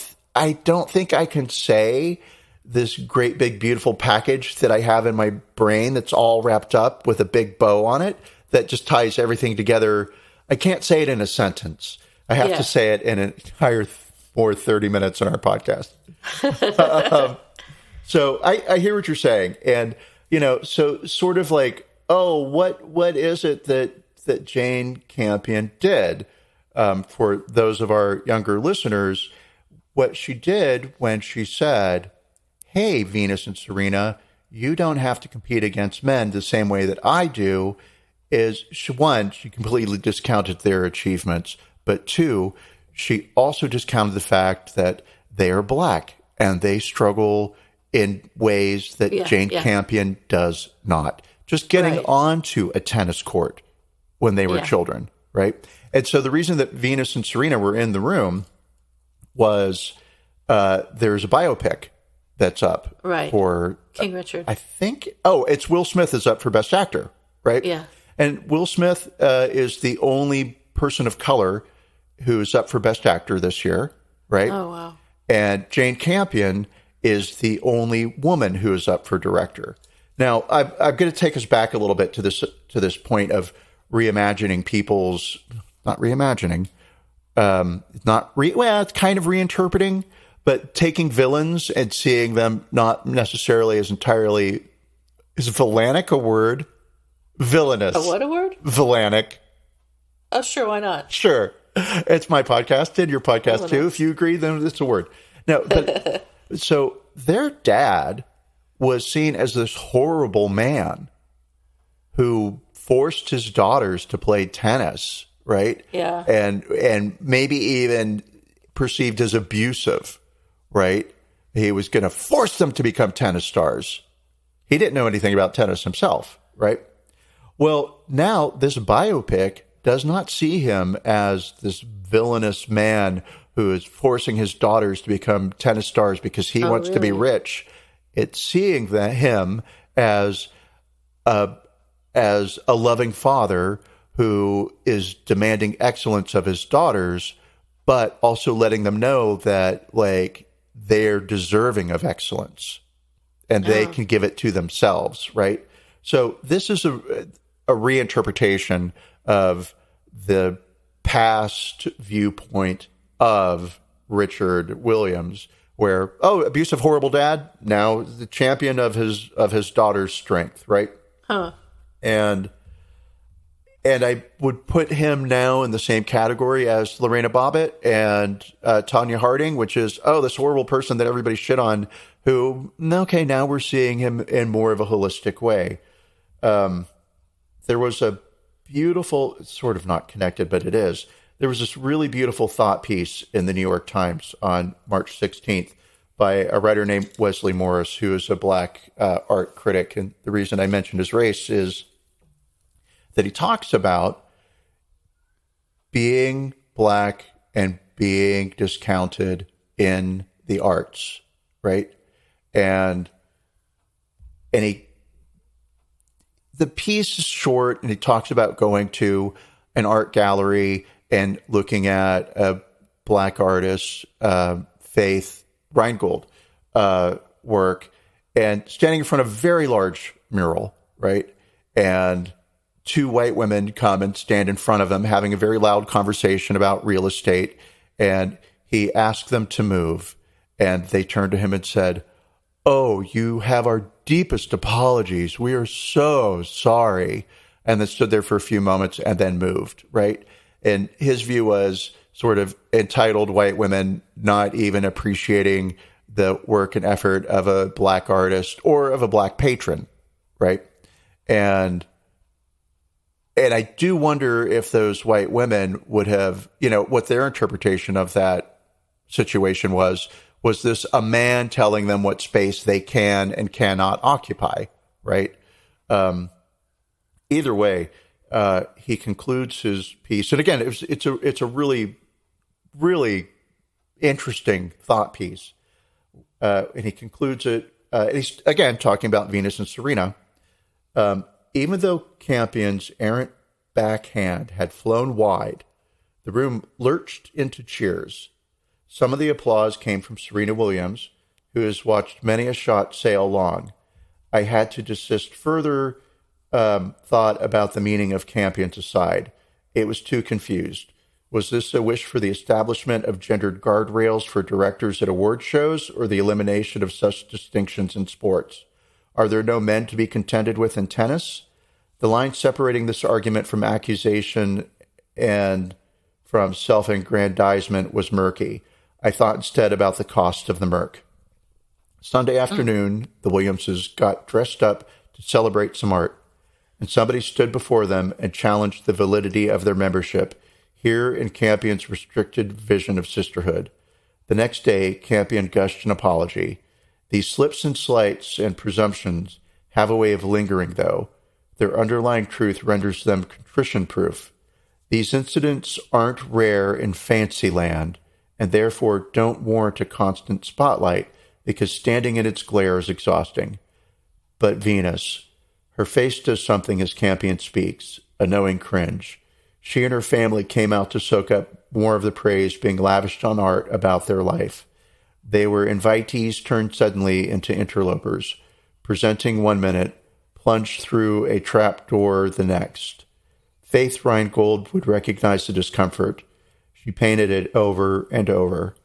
think I can say this great, big, beautiful package that I have in my brain that's all wrapped up with a big bow on it that just ties everything together. I can't say it in a sentence. I have to say it in an entire 30 minutes on our podcast. So I hear what you're saying. And, so sort of like, what is it that Jane Campion did? For those of our younger listeners, what she did when she said, hey, Venus and Serena, you don't have to compete against men the same way that I do, is she completely discounted their achievements. But two, she also discounted the fact that they are black and they struggle in ways that Jane Campion does not. Just getting onto a tennis court when they were children, right? And so the reason that Venus and Serena were in the room was there's a biopic that's up for King Richard. I think, it's Will Smith is up for Best Actor, right? Yeah. And Will Smith is the only person of color who's up for Best Actor this year, right? Oh, wow. And Jane Campion is the only woman who is up for director. Now, I'm going to take us back a little bit to this point of reimagining people's, not reimagining, it's kind of reinterpreting, but taking villains and seeing them not necessarily as entirely, is villainic a word? Villainous. A what a word? Villainic. Oh, sure, why not? Sure. It's my podcast and your podcast too. If you agree, then it's a word. No, but so their dad was seen as this horrible man who forced his daughters to play tennis, right? Yeah. And maybe even perceived as abusive, right? He was going to force them to become tennis stars. He didn't know anything about tennis himself, right? Well, now this biopic does not see him as this villainous man who is forcing his daughters to become tennis stars because he wants to be rich. It's seeing him as a loving father who is demanding excellence of his daughters, but also letting them know that like they're deserving of excellence and they can give it to themselves, right? So this is a reinterpretation of the past viewpoint of Richard Williams, where abusive, horrible dad, now the champion of his daughter's strength, right? Huh. And I would put him now in the same category as Lorena Bobbitt and Tanya Harding, which is this horrible person that everybody shit on. Who now we're seeing him in more of a holistic way. There was a beautiful, sort of not connected, but it is. There was this really beautiful thought piece in the New York Times on March 16th by a writer named Wesley Morris, who is a black art critic. And the reason I mentioned his race is that he talks about being black and being discounted in the arts, right? And the piece is short, and he talks about going to an art gallery and looking at a black artist, Faith Reingold, work, and standing in front of a very large mural, right? And two white women come and stand in front of him, having a very loud conversation about real estate. And he asked them to move, and they turned to him and said, "Oh, you have our deepest apologies. We are so sorry." And then stood there for a few moments and then moved, right? And his view was sort of entitled white women not even appreciating the work and effort of a black artist or of a black patron, right? And I do wonder if those white women would have, what their interpretation of that situation was this a man telling them what space they can and cannot occupy, right? Either way, he concludes his piece. And again, it's a really, really interesting thought piece. And he concludes it, he's, again, talking about Venus and Serena. Even though Campion's errant backhand had flown wide, the room lurched into cheers. Some of the applause came from Serena Williams, who has watched many a shot sail long. I had to desist further thought about the meaning of Campion's aside. It was too confused. Was this a wish for the establishment of gendered guardrails for directors at award shows, or the elimination of such distinctions in sports? Are there no men to be contended with in tennis? The line separating this argument from accusation and from self-aggrandizement was murky. I thought instead about the cost of the murk. Sunday afternoon, the Williamses got dressed up to celebrate some art, and somebody stood before them and challenged the validity of their membership here in Campion's restricted vision of sisterhood. The next day, Campion gushed an apology. These slips and slights and presumptions have a way of lingering, though. Their underlying truth renders them contrition-proof. These incidents aren't rare in Fantasyland, and therefore don't warrant a constant spotlight because standing in its glare is exhausting. But Venus, her face does something as Campion speaks, a knowing cringe. She and her family came out to soak up more of the praise being lavished on art about their life. They were invitees turned suddenly into interlopers, presenting 1 minute, plunged through a trap door the next. Faith Reingold would recognize the discomfort. She painted it over and over.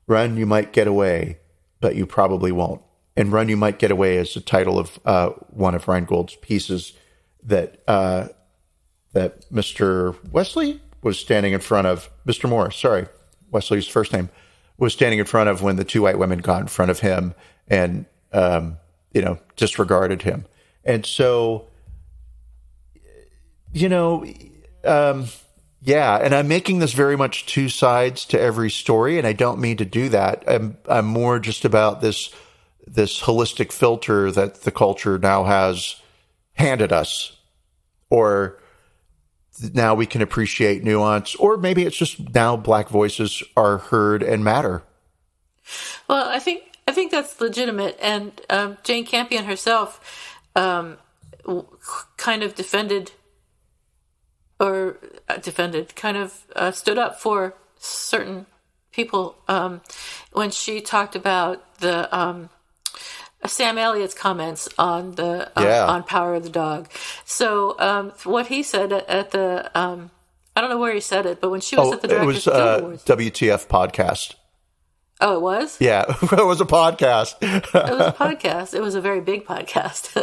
Run, you might get away, but you probably won't. And Run, you might get away is the title of one of Reingold's pieces that that Mr. Wesley was standing in front of. Mr. Morris, sorry, Wesley's first name, was standing in front of when the two white women got in front of him and disregarded him. And so, and I'm making this very much two sides to every story, and I don't mean to do that. I'm more just about this holistic filter that the culture now has handed us, or now we can appreciate nuance, or maybe it's just now Black voices are heard and matter. Well, I think that's legitimate, and Jane Campion herself kind of stood up for certain people when she talked about the Sam Elliott's comments on the on Power of the Dog. So what he said at the I don't know where he said it, but when she was at the Directors Guild Awards, WTF podcast. Oh, it was? Yeah, it was a podcast. It was a podcast. It was a very big podcast.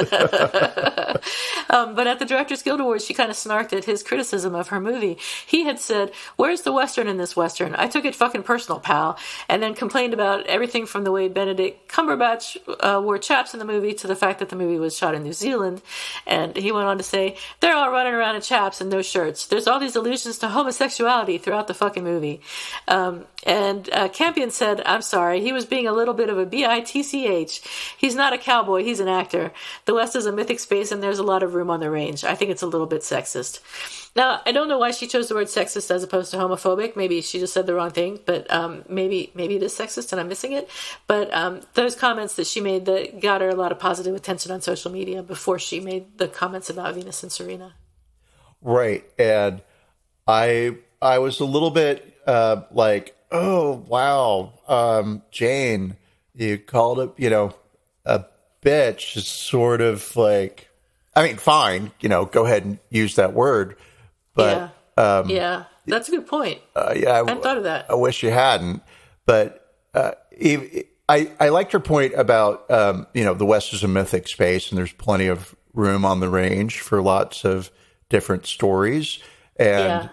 But at the Directors Guild Awards, she kind of snarked at his criticism of her movie. He had said, "Where's the Western in this Western? I took it fucking personal, pal." And then complained about everything from the way Benedict Cumberbatch wore chaps in the movie to the fact that the movie was shot in New Zealand. And he went on to say, "They're all running around in chaps and no shirts. There's all these allusions to homosexuality throughout the fucking movie." And Campion said, "I'm sorry, he was being a little bit of a bitch. He's not a cowboy, he's an actor. The West is a mythic space and there's a lot of room on the range. I think it's a little bit sexist." Now, I don't know why she chose the word sexist as opposed to homophobic. Maybe she just said the wrong thing, but maybe it is sexist and I'm missing it. But those comments that she made that got her a lot of positive attention on social media before she made the comments about Venus and Serena. Right. And I was a little bit like, oh, wow, Jane, you called it, a bitch is sort of like, I mean, fine, go ahead and use that word. But yeah, that's a good point. I hadn't thought of that. I wish you hadn't. But I liked her point about, the West is a mythic space and there's plenty of room on the range for lots of different stories. And,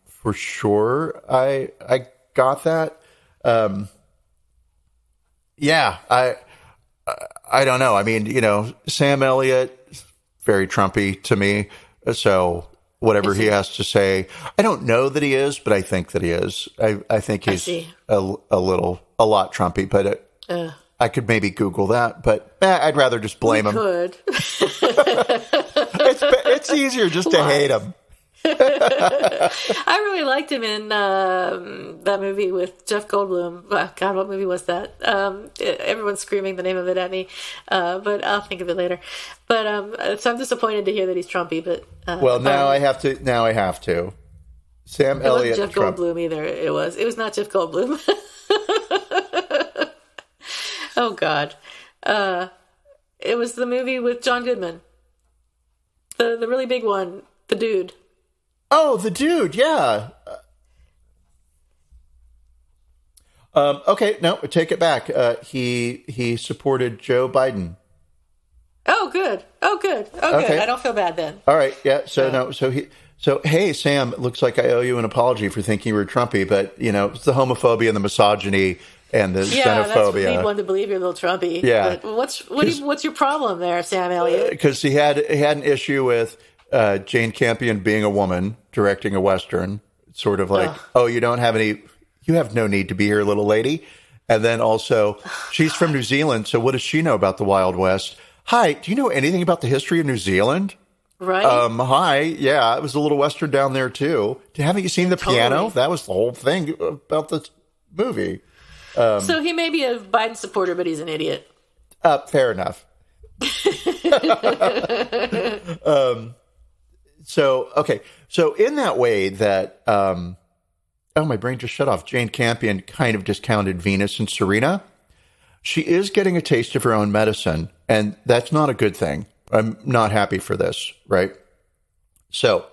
for sure, I got that. I don't know. I mean, Sam Elliott, very Trumpy to me. So whatever he has to say, I don't know that he is, but I think that he is. I think he's a lot Trumpy, but I could maybe Google that, but I'd rather just blame him. Could. It's easier just to hate him. I really liked him in that movie with Jeff Goldblum. God, what movie was that? Everyone's screaming the name of it at me, but I'll think of it later. But so I'm disappointed to hear that he's Trumpy. But now I have to. Now I have to. Sam Elliott. It wasn't Jeff Goldblum either. It was not Jeff Goldblum. Oh God, it was the movie with John Goodman, the really big one, the dude. Oh, the dude, yeah. Okay, no, take it back. He supported Joe Biden. Oh, good. Okay. I don't feel bad then. All right, yeah. So hey, Sam, it looks like I owe you an apology for thinking you were Trumpy, but it's the homophobia and the misogyny and the xenophobia. That's lead one to believe you're a little Trumpy. Yeah. But what's your problem there, Sam Elliott? Because he had an issue with Jane Campion being a woman directing a Western, sort of like, you have no need to be here, little lady. And then also, she's from New Zealand, so what does she know about the Wild West? Hi, do you know anything about the history of New Zealand? Right. Hi. Yeah, it was a little Western down there, too. Haven't you seen the piano? That was the whole thing about this movie. So he may be a Biden supporter, but he's an idiot. Fair enough. So in that way that, my brain just shut off. Jane Campion kind of discounted Venus and Serena. She is getting a taste of her own medicine, and that's not a good thing. I'm not happy for this, right? So,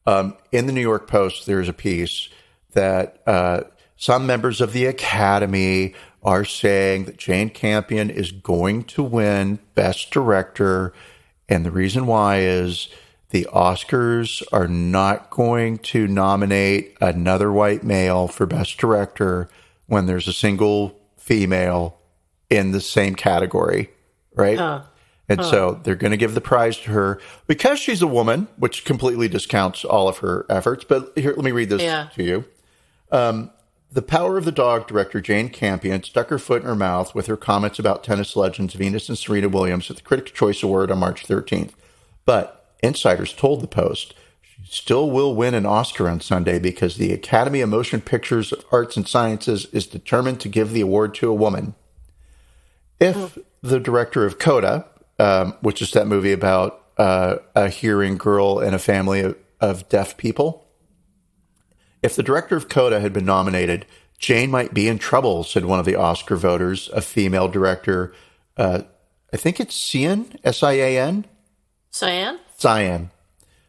in the New York Post, there's a piece that some members of the Academy are saying that Jane Campion is going to win Best Director, and the reason why is the Oscars are not going to nominate another white male for Best Director when there's a single female in the same category, right? So they're going to give the prize to her because she's a woman, which completely discounts all of her efforts. But here, let me read this to you. The Power of the Dog director Jane Campion stuck her foot in her mouth with her comments about tennis legends Venus and Serena Williams at the Critics' Choice Award on March 13th. But insiders told the Post she still will win an Oscar on Sunday because the Academy of Motion Pictures, Arts and Sciences is determined to give the award to a woman. If the director of Coda, which is that movie about a hearing girl and a family of deaf people, if the director of Coda had been nominated, Jane might be in trouble, said one of the Oscar voters, a female director. I think it's Cian, S-I-A-N? Cyan?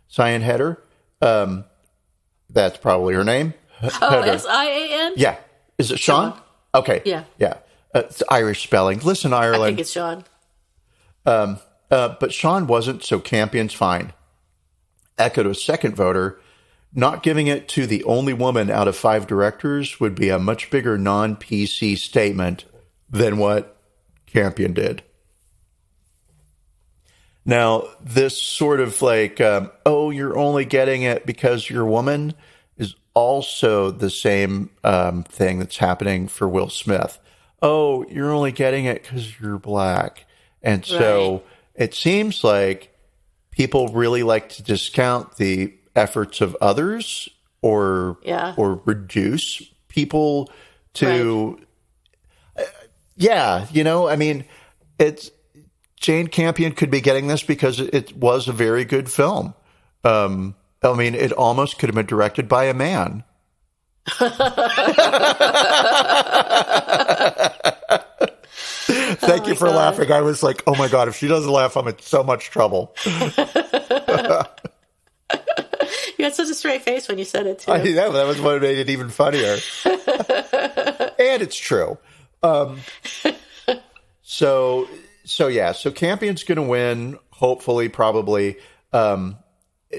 Cyan Heder. That's probably her name. S-I-A-N? Yeah. Is it Sean? Okay. Yeah. It's Irish spelling. Listen, Ireland. I think it's Sean. But Sean wasn't, so Campion's fine. Echoed a second voter. Not giving it to the only woman out of 5 directors would be a much bigger non-PC statement than what Campion did. Now, this sort of like, you're only getting it because you're a woman is also the same thing that's happening for Will Smith. Oh, you're only getting it because you're black. And so it seems like people really like to discount the efforts of others or reduce people to, it's Jane Campion could be getting this because it was a very good film. It almost could have been directed by a man. Thank you for laughing. I was like, oh my God, if she doesn't laugh, I'm in so much trouble. You had such a straight face when you said it, too. I know, that was what made it even funnier. And it's true. So Campion's going to win, hopefully, probably.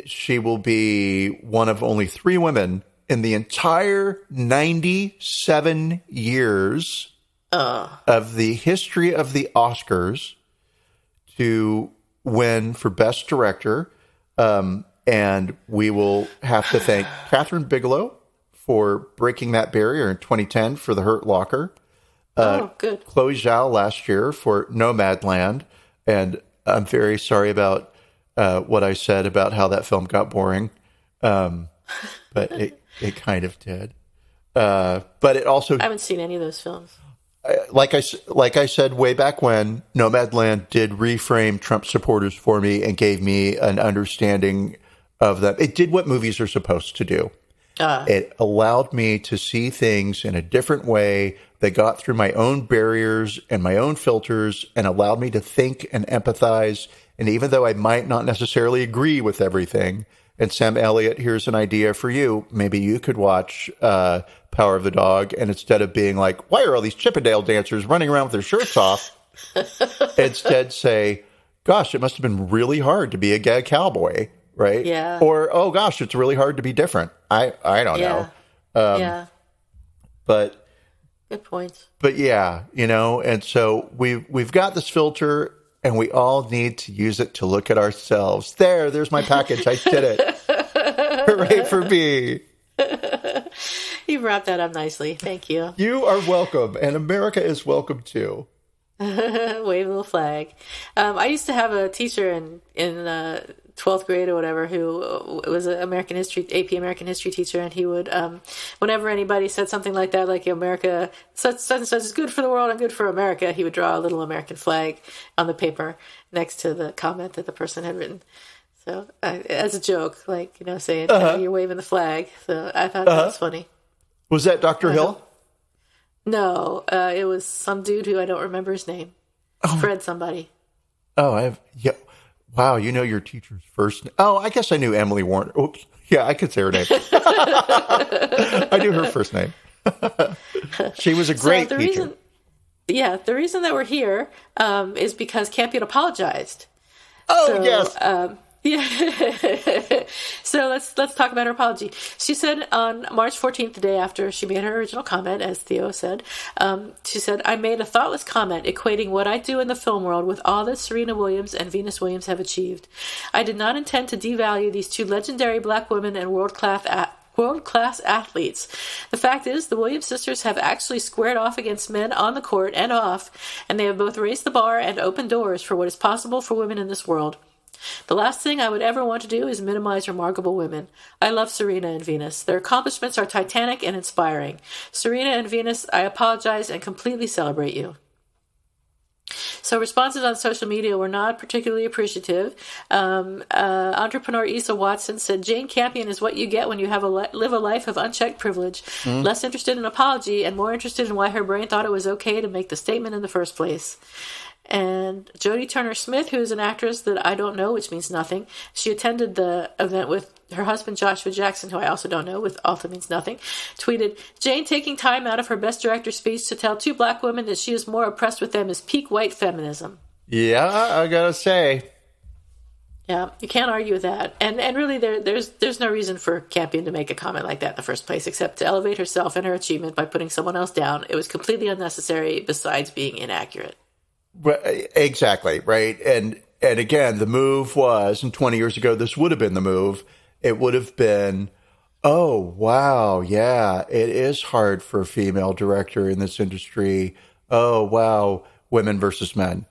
She will be one of only 3 women in the entire 97 years of the history of the Oscars to win for Best Director. And we will have to thank Catherine Bigelow for breaking that barrier in 2010 for The Hurt Locker. Good. Chloe Zhao last year for Nomadland. And I'm very sorry about what I said about how that film got boring. But it kind of did. But it also... I haven't seen any of those films. Like I said way back when, Nomadland did reframe Trump supporters for me and gave me an understanding of them. It did what movies are supposed to do. It allowed me to see things in a different way. They got through my own barriers and my own filters and allowed me to think and empathize. And even though I might not necessarily agree with everything, and Sam Elliott, here's an idea for you. Maybe you could watch Power of the Dog, and instead of being like, why are all these Chippendale dancers running around with their shirts off? Instead say, gosh, it must have been really hard to be a gay cowboy, right? Yeah. Or, oh gosh, it's really hard to be different. I don't know. But good point. But yeah, and so we've got this filter. And we all need to use it to look at ourselves. There's my package. I did it. Hooray for me. You wrapped that up nicely. Thank you. You are welcome. And America is welcome too. Wave a little flag. I used to have a teacher in 12th grade or whatever, who was an AP American history teacher, and he would, whenever anybody said something like that, like America, such and such is good for the world and good for America, he would draw a little American flag on the paper next to the comment that the person had written. So as a joke, like, saying, you're waving the flag. So I thought that was funny. Was that Dr. Hill? No, it was some dude who I don't remember his name. Fred somebody. Oh, wow, you know your teacher's first name. Oh, I guess I knew Emily Warner. Oops. Yeah, I could say her name. I knew her first name. She was a great teacher. The reason that we're here is because Campion apologized. Oh, yes. So let's talk about her apology. She said on March 14th, the day after she made her original comment, as Theo said, she said, "I made a thoughtless comment equating what I do in the film world with all that Serena Williams and Venus Williams have achieved. I did not intend to devalue these two legendary black women and world-class athletes. The fact is, the Williams sisters have actually squared off against men on the court and off, and they have both raised the bar and opened doors for what is possible for women in this world. The last thing I would ever want to do is minimize remarkable women. I love Serena and Venus. Their accomplishments are titanic and inspiring. Serena and Venus, I apologize and completely celebrate you." So responses on social media were not particularly appreciative. Entrepreneur Issa Watson said, "Jane Campion is what you get when you have live a life of unchecked privilege, less interested in apology and more interested in why her brain thought it was okay to make the statement in the first place." And Jodie Turner-Smith, who is an actress that I don't know, which means nothing. She attended the event with her husband, Joshua Jackson, who I also don't know, which also means nothing, tweeted, "Jane taking time out of her Best Director speech to tell two black women that she is more oppressed with them is peak white feminism." Yeah, I gotta say. Yeah, you can't argue with that. And really, there's no reason for Campion to make a comment like that in the first place, except to elevate herself and her achievement by putting someone else down. It was completely unnecessary, besides being inaccurate. Exactly, right? And again, the move was, and 20 years ago, this would have been the move. It would have been, oh, wow, yeah, it is hard for a female director in this industry. Oh, wow, women versus men.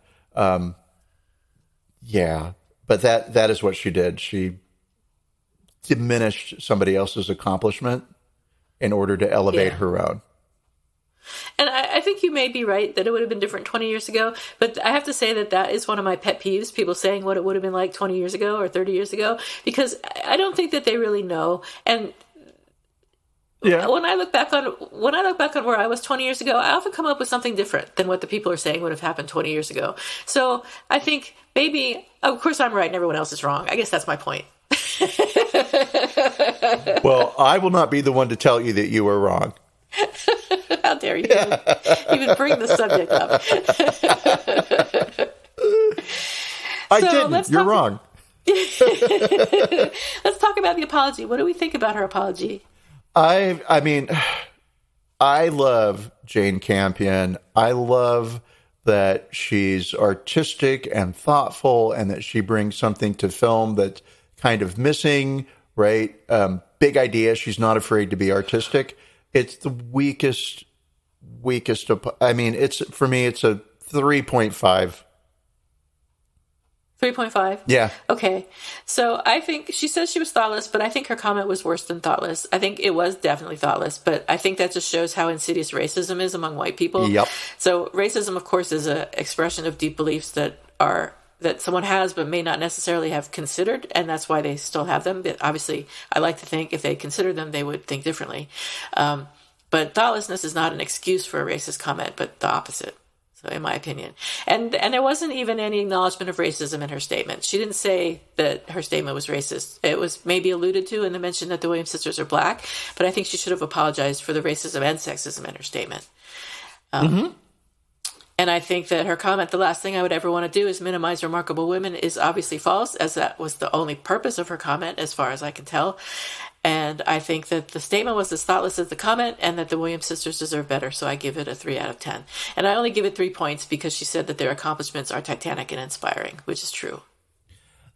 Yeah, but that is what she did. She diminished somebody else's accomplishment in order to elevate her own. And I think you may be right that it would have been different 20 years ago, but I have to say that is one of my pet peeves, people saying what it would have been like 20 years ago or 30 years ago, because I don't think that they really know. And when I look back on where I was 20 years ago, I often come up with something different than what the people are saying would have happened 20 years ago. So I think maybe, of course I'm right and everyone else is wrong. I guess that's my point. Well, I will not be the one to tell you that you were wrong. How dare you even bring the subject up? I didn't. You're wrong. Let's talk about the apology. What do we think about her apology? I mean, I love Jane Campion. I love that she's artistic and thoughtful and that she brings something to film that's kind of missing, right? Big idea. She's not afraid to be artistic. It's the weakest. I mean, for me, it's a 3.5. 3.5? Yeah. Okay. So I think she says she was thoughtless, but I think her comment was worse than thoughtless. I think it was definitely thoughtless, but I think that just shows how insidious racism is among white people. Yep. So racism, of course, is an expression of deep beliefs that someone has but may not necessarily have considered, and that's why they still have them. But obviously, I like to think if they considered them, they would think differently. But thoughtlessness is not an excuse for a racist comment, but the opposite. So, in my opinion, and there wasn't even any acknowledgement of racism in her statement. She didn't say that her statement was racist. It was maybe alluded to in the mention that the Williams sisters are black, but I think she should have apologized for the racism and sexism in her statement. And I think that her comment, "the last thing I would ever want to do is minimize remarkable women," is obviously false, as that was the only purpose of her comment, as far as I can tell. And I think that the statement was as thoughtless as the comment, and that the Williams sisters deserve better. So I give it a 3 out of 10. And I only give it 3 points because she said that their accomplishments are titanic and inspiring, which is true.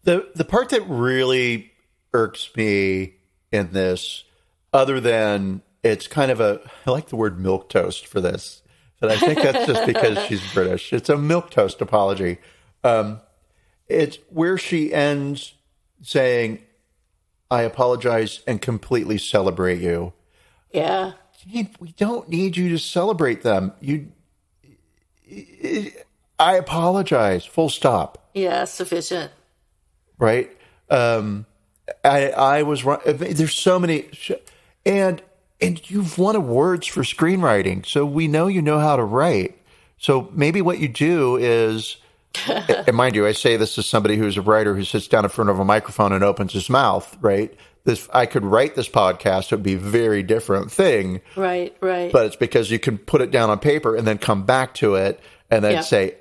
The part that really irks me in this, other than it's kind of I like the word milquetoast for this, but I think that's just because she's British. It's a milquetoast apology. It's where she ends saying, I apologize and completely celebrate you. Yeah. We don't need you to celebrate them. I apologize. Full stop. Yeah, sufficient. Right? I was wrong. There's so many, and you've won awards for screenwriting, so we know you know how to write. So maybe what you do is, and mind you, I say this as somebody who's a writer who sits down in front of a microphone and opens his mouth, right? I could write this podcast, it would be a very different thing. Right. But it's because you can put it down on paper and then come back to it and then say,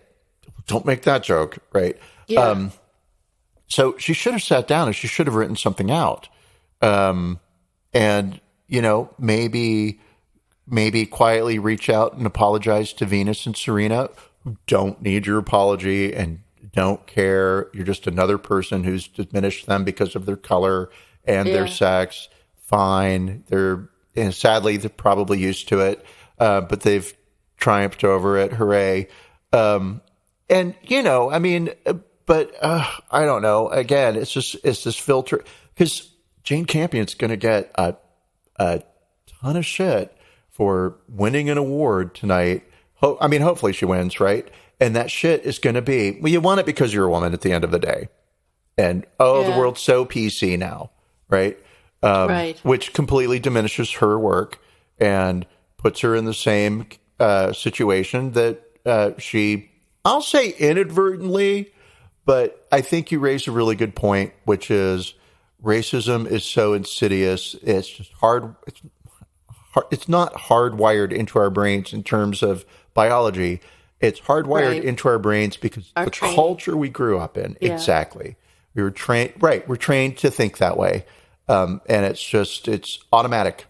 don't make that joke, right? Yeah. So she should have sat down and she should have written something out. And, maybe quietly reach out and apologize to Venus and Serena, who don't need your apology and don't care. You're just another person who's diminished them because of their color and their sex. Fine. Sadly, they're probably used to it, but they've triumphed over it. Hooray. But I don't know. Again, it's this filter, because Jane Campion's going to get a ton of shit for winning an award tonight. Hopefully she wins, right? And that shit is going to be, well, you won it because you're a woman at the end of the day. And, the world's so PC now, right? Right. Which completely diminishes her work and puts her in the same situation that she, I'll say inadvertently, but I think you raised a really good point, which is racism is so insidious. It's just hard. It's not hardwired into our brains in terms of biology. It's hardwired into our brains because the culture we grew up in. Yeah. Exactly. We were trained. Right. We're trained to think that way. And it's automatic.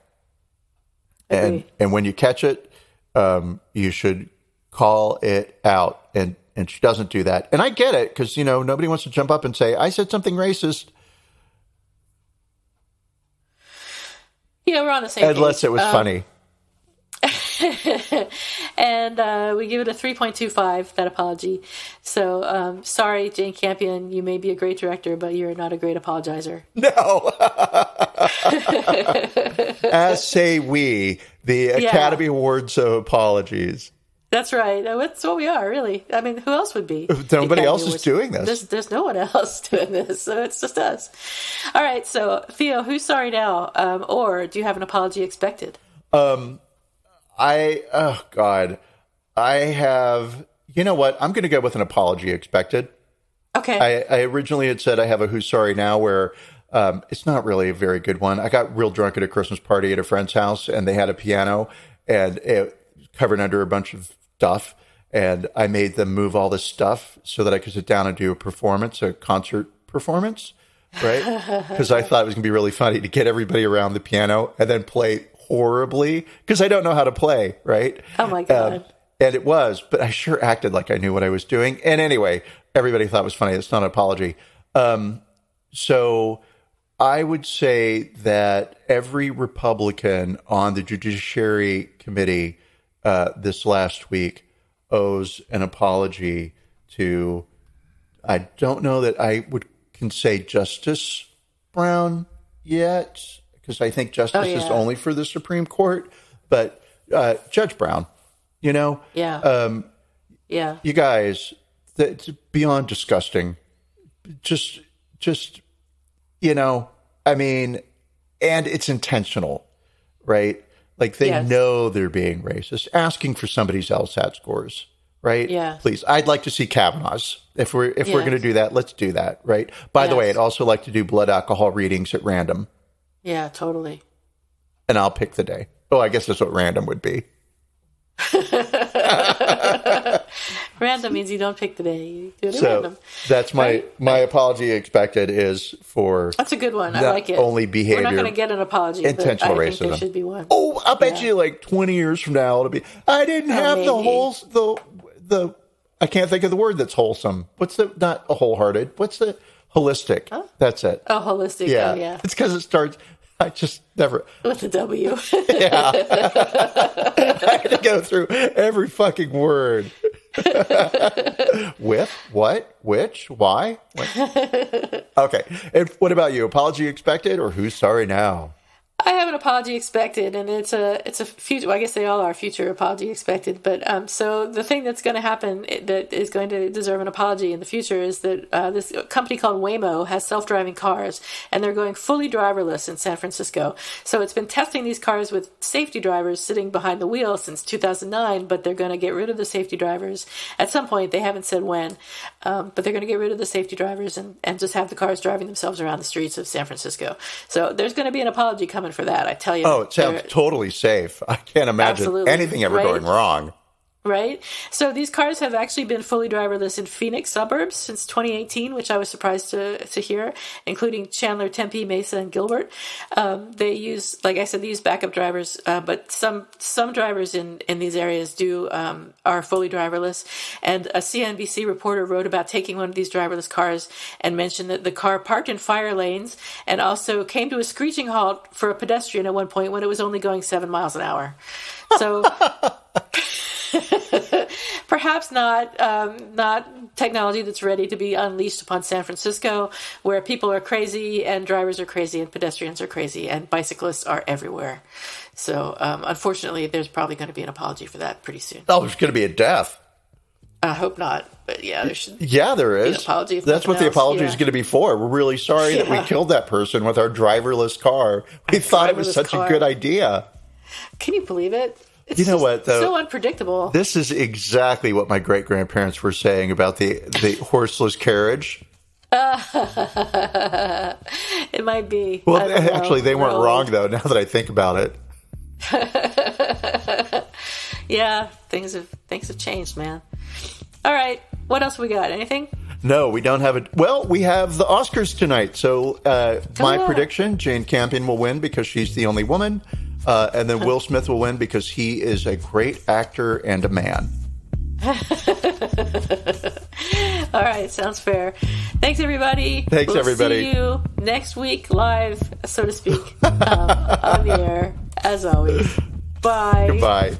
And when you catch it, you should call it out. And she doesn't do that. And I get it, because, nobody wants to jump up and say, I said something racist. Yeah, we're on the same page. Unless it was funny. And we give it a 3.25, that apology. So, sorry, Jane Campion, you may be a great director, but you're not a great apologizer. No. As say we, the Academy Awards of apologies. That's right. That's what we are, really. I mean, who else would be? Nobody else is doing this. There's no one else doing this, so it's just us. All right, so Theo, who's sorry now? Or do you have an apology expected? I have, you know what? I'm going to go with an apology expected. Okay. I originally had said I have a who's sorry now, where it's not really a very good one. I got real drunk at a Christmas party at a friend's house, and they had a piano, and it covered under a bunch of stuff, and I made them move all this stuff so that I could sit down and do a concert performance, right? Because I thought it was going to be really funny to get everybody around the piano and then play horribly, because I don't know how to play, right? Oh my God. And it was, but I sure acted like I knew what I was doing. And anyway, everybody thought it was funny. It's not an apology. So I would say that every Republican on the Judiciary Committee this last week owes an apology to, I don't know that I can say Justice Brown yet, because I think justice is only for the Supreme Court, but Judge Brown, Yeah. You guys, it's beyond disgusting. Just, and it's intentional, right? Like they know they're being racist, asking for somebody's LSAT scores, right? Yeah. Please, I'd like to see Kavanaugh's. If we're going to do that, let's do that, right? By the way, I'd also like to do blood alcohol readings at random. Yeah, totally. And I'll pick the day. Oh, I guess that's what random would be. Random means you don't pick the day. You do it at random. That's my apology expected is for... That's a good one. I like it. Only behavior. We're not going to get an apology. Intentional but I racism. think there should be one. Oh, I'll bet you like 20 years from now it'll be... I didn't have the whole... The I can't think of the word that's wholesome. What's the... Not a wholehearted. What's the... Holistic. Huh? That's it. Oh, holistic. Yeah. Oh, yeah. It's because it starts... I just never... With the W. Yeah. I had to go through every fucking word. With? What? Which? Why? What? Okay. And what about you? Apology expected or who's sorry now? I have an apology expected, and it's a future. Well, I guess they all are future apology expected. But so the thing that's going to happen that is going to deserve an apology in the future is that this company called Waymo has self-driving cars, and they're going fully driverless in San Francisco. So it's been testing these cars with safety drivers sitting behind the wheel since 2009, but they're going to get rid of the safety drivers at some point. They haven't said when, but they're going to get rid of the safety drivers and just have the cars driving themselves around the streets of San Francisco. So there's going to be an apology coming for that, I tell you. Oh, it sounds totally safe. I can't imagine anything ever going wrong. Right? So these cars have actually been fully driverless in Phoenix suburbs since 2018, which I was surprised to hear, including Chandler, Tempe, Mesa, and Gilbert. They use, like I said, they use backup drivers, but some drivers in these areas are fully driverless. And a CNBC reporter wrote about taking one of these driverless cars and mentioned that the car parked in fire lanes and also came to a screeching halt for a pedestrian at one point when it was only going 7 miles an hour. So... Perhaps not technology that's ready to be unleashed upon San Francisco, where people are crazy and drivers are crazy and pedestrians are crazy and bicyclists are everywhere. So, unfortunately, there's probably going to be an apology for that pretty soon. Oh, there's going to be a death. I hope not, but yeah, there should. Yeah, there is. Be an apology. That's what the apology is going to be for. We're really sorry that we killed that person with our driverless car. We thought it was such a good idea. Can you believe it? It's you know what, though? So unpredictable. This is exactly what my great-grandparents were saying about the horseless carriage. It might be. Well, actually, they weren't wrong, though, now that I think about it. Yeah, things have changed, man. All right, what else we got? Anything? No, we don't have it. Well, we have the Oscars tonight. So my prediction, Jane Campion will win because she's the only woman. And then Will Smith will win because he is a great actor and a man. All right, sounds fair. Thanks, everybody. Thanks, everybody. See you next week live, so to speak, on the air, as always. Bye. Goodbye.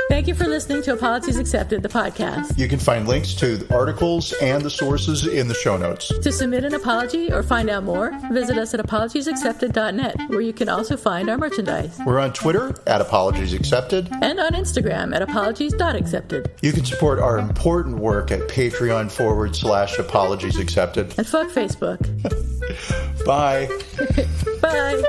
Thank you for listening to Apologies Accepted, the podcast. You can find links to the articles and the sources in the show notes. To submit an apology or find out more, visit us at apologiesaccepted.net, where you can also find our merchandise. We're on Twitter at Apologies Accepted. And on Instagram at apologies.accepted. You can support our important work at Patreon.com/Apologies Accepted. And fuck Facebook. Bye. Bye.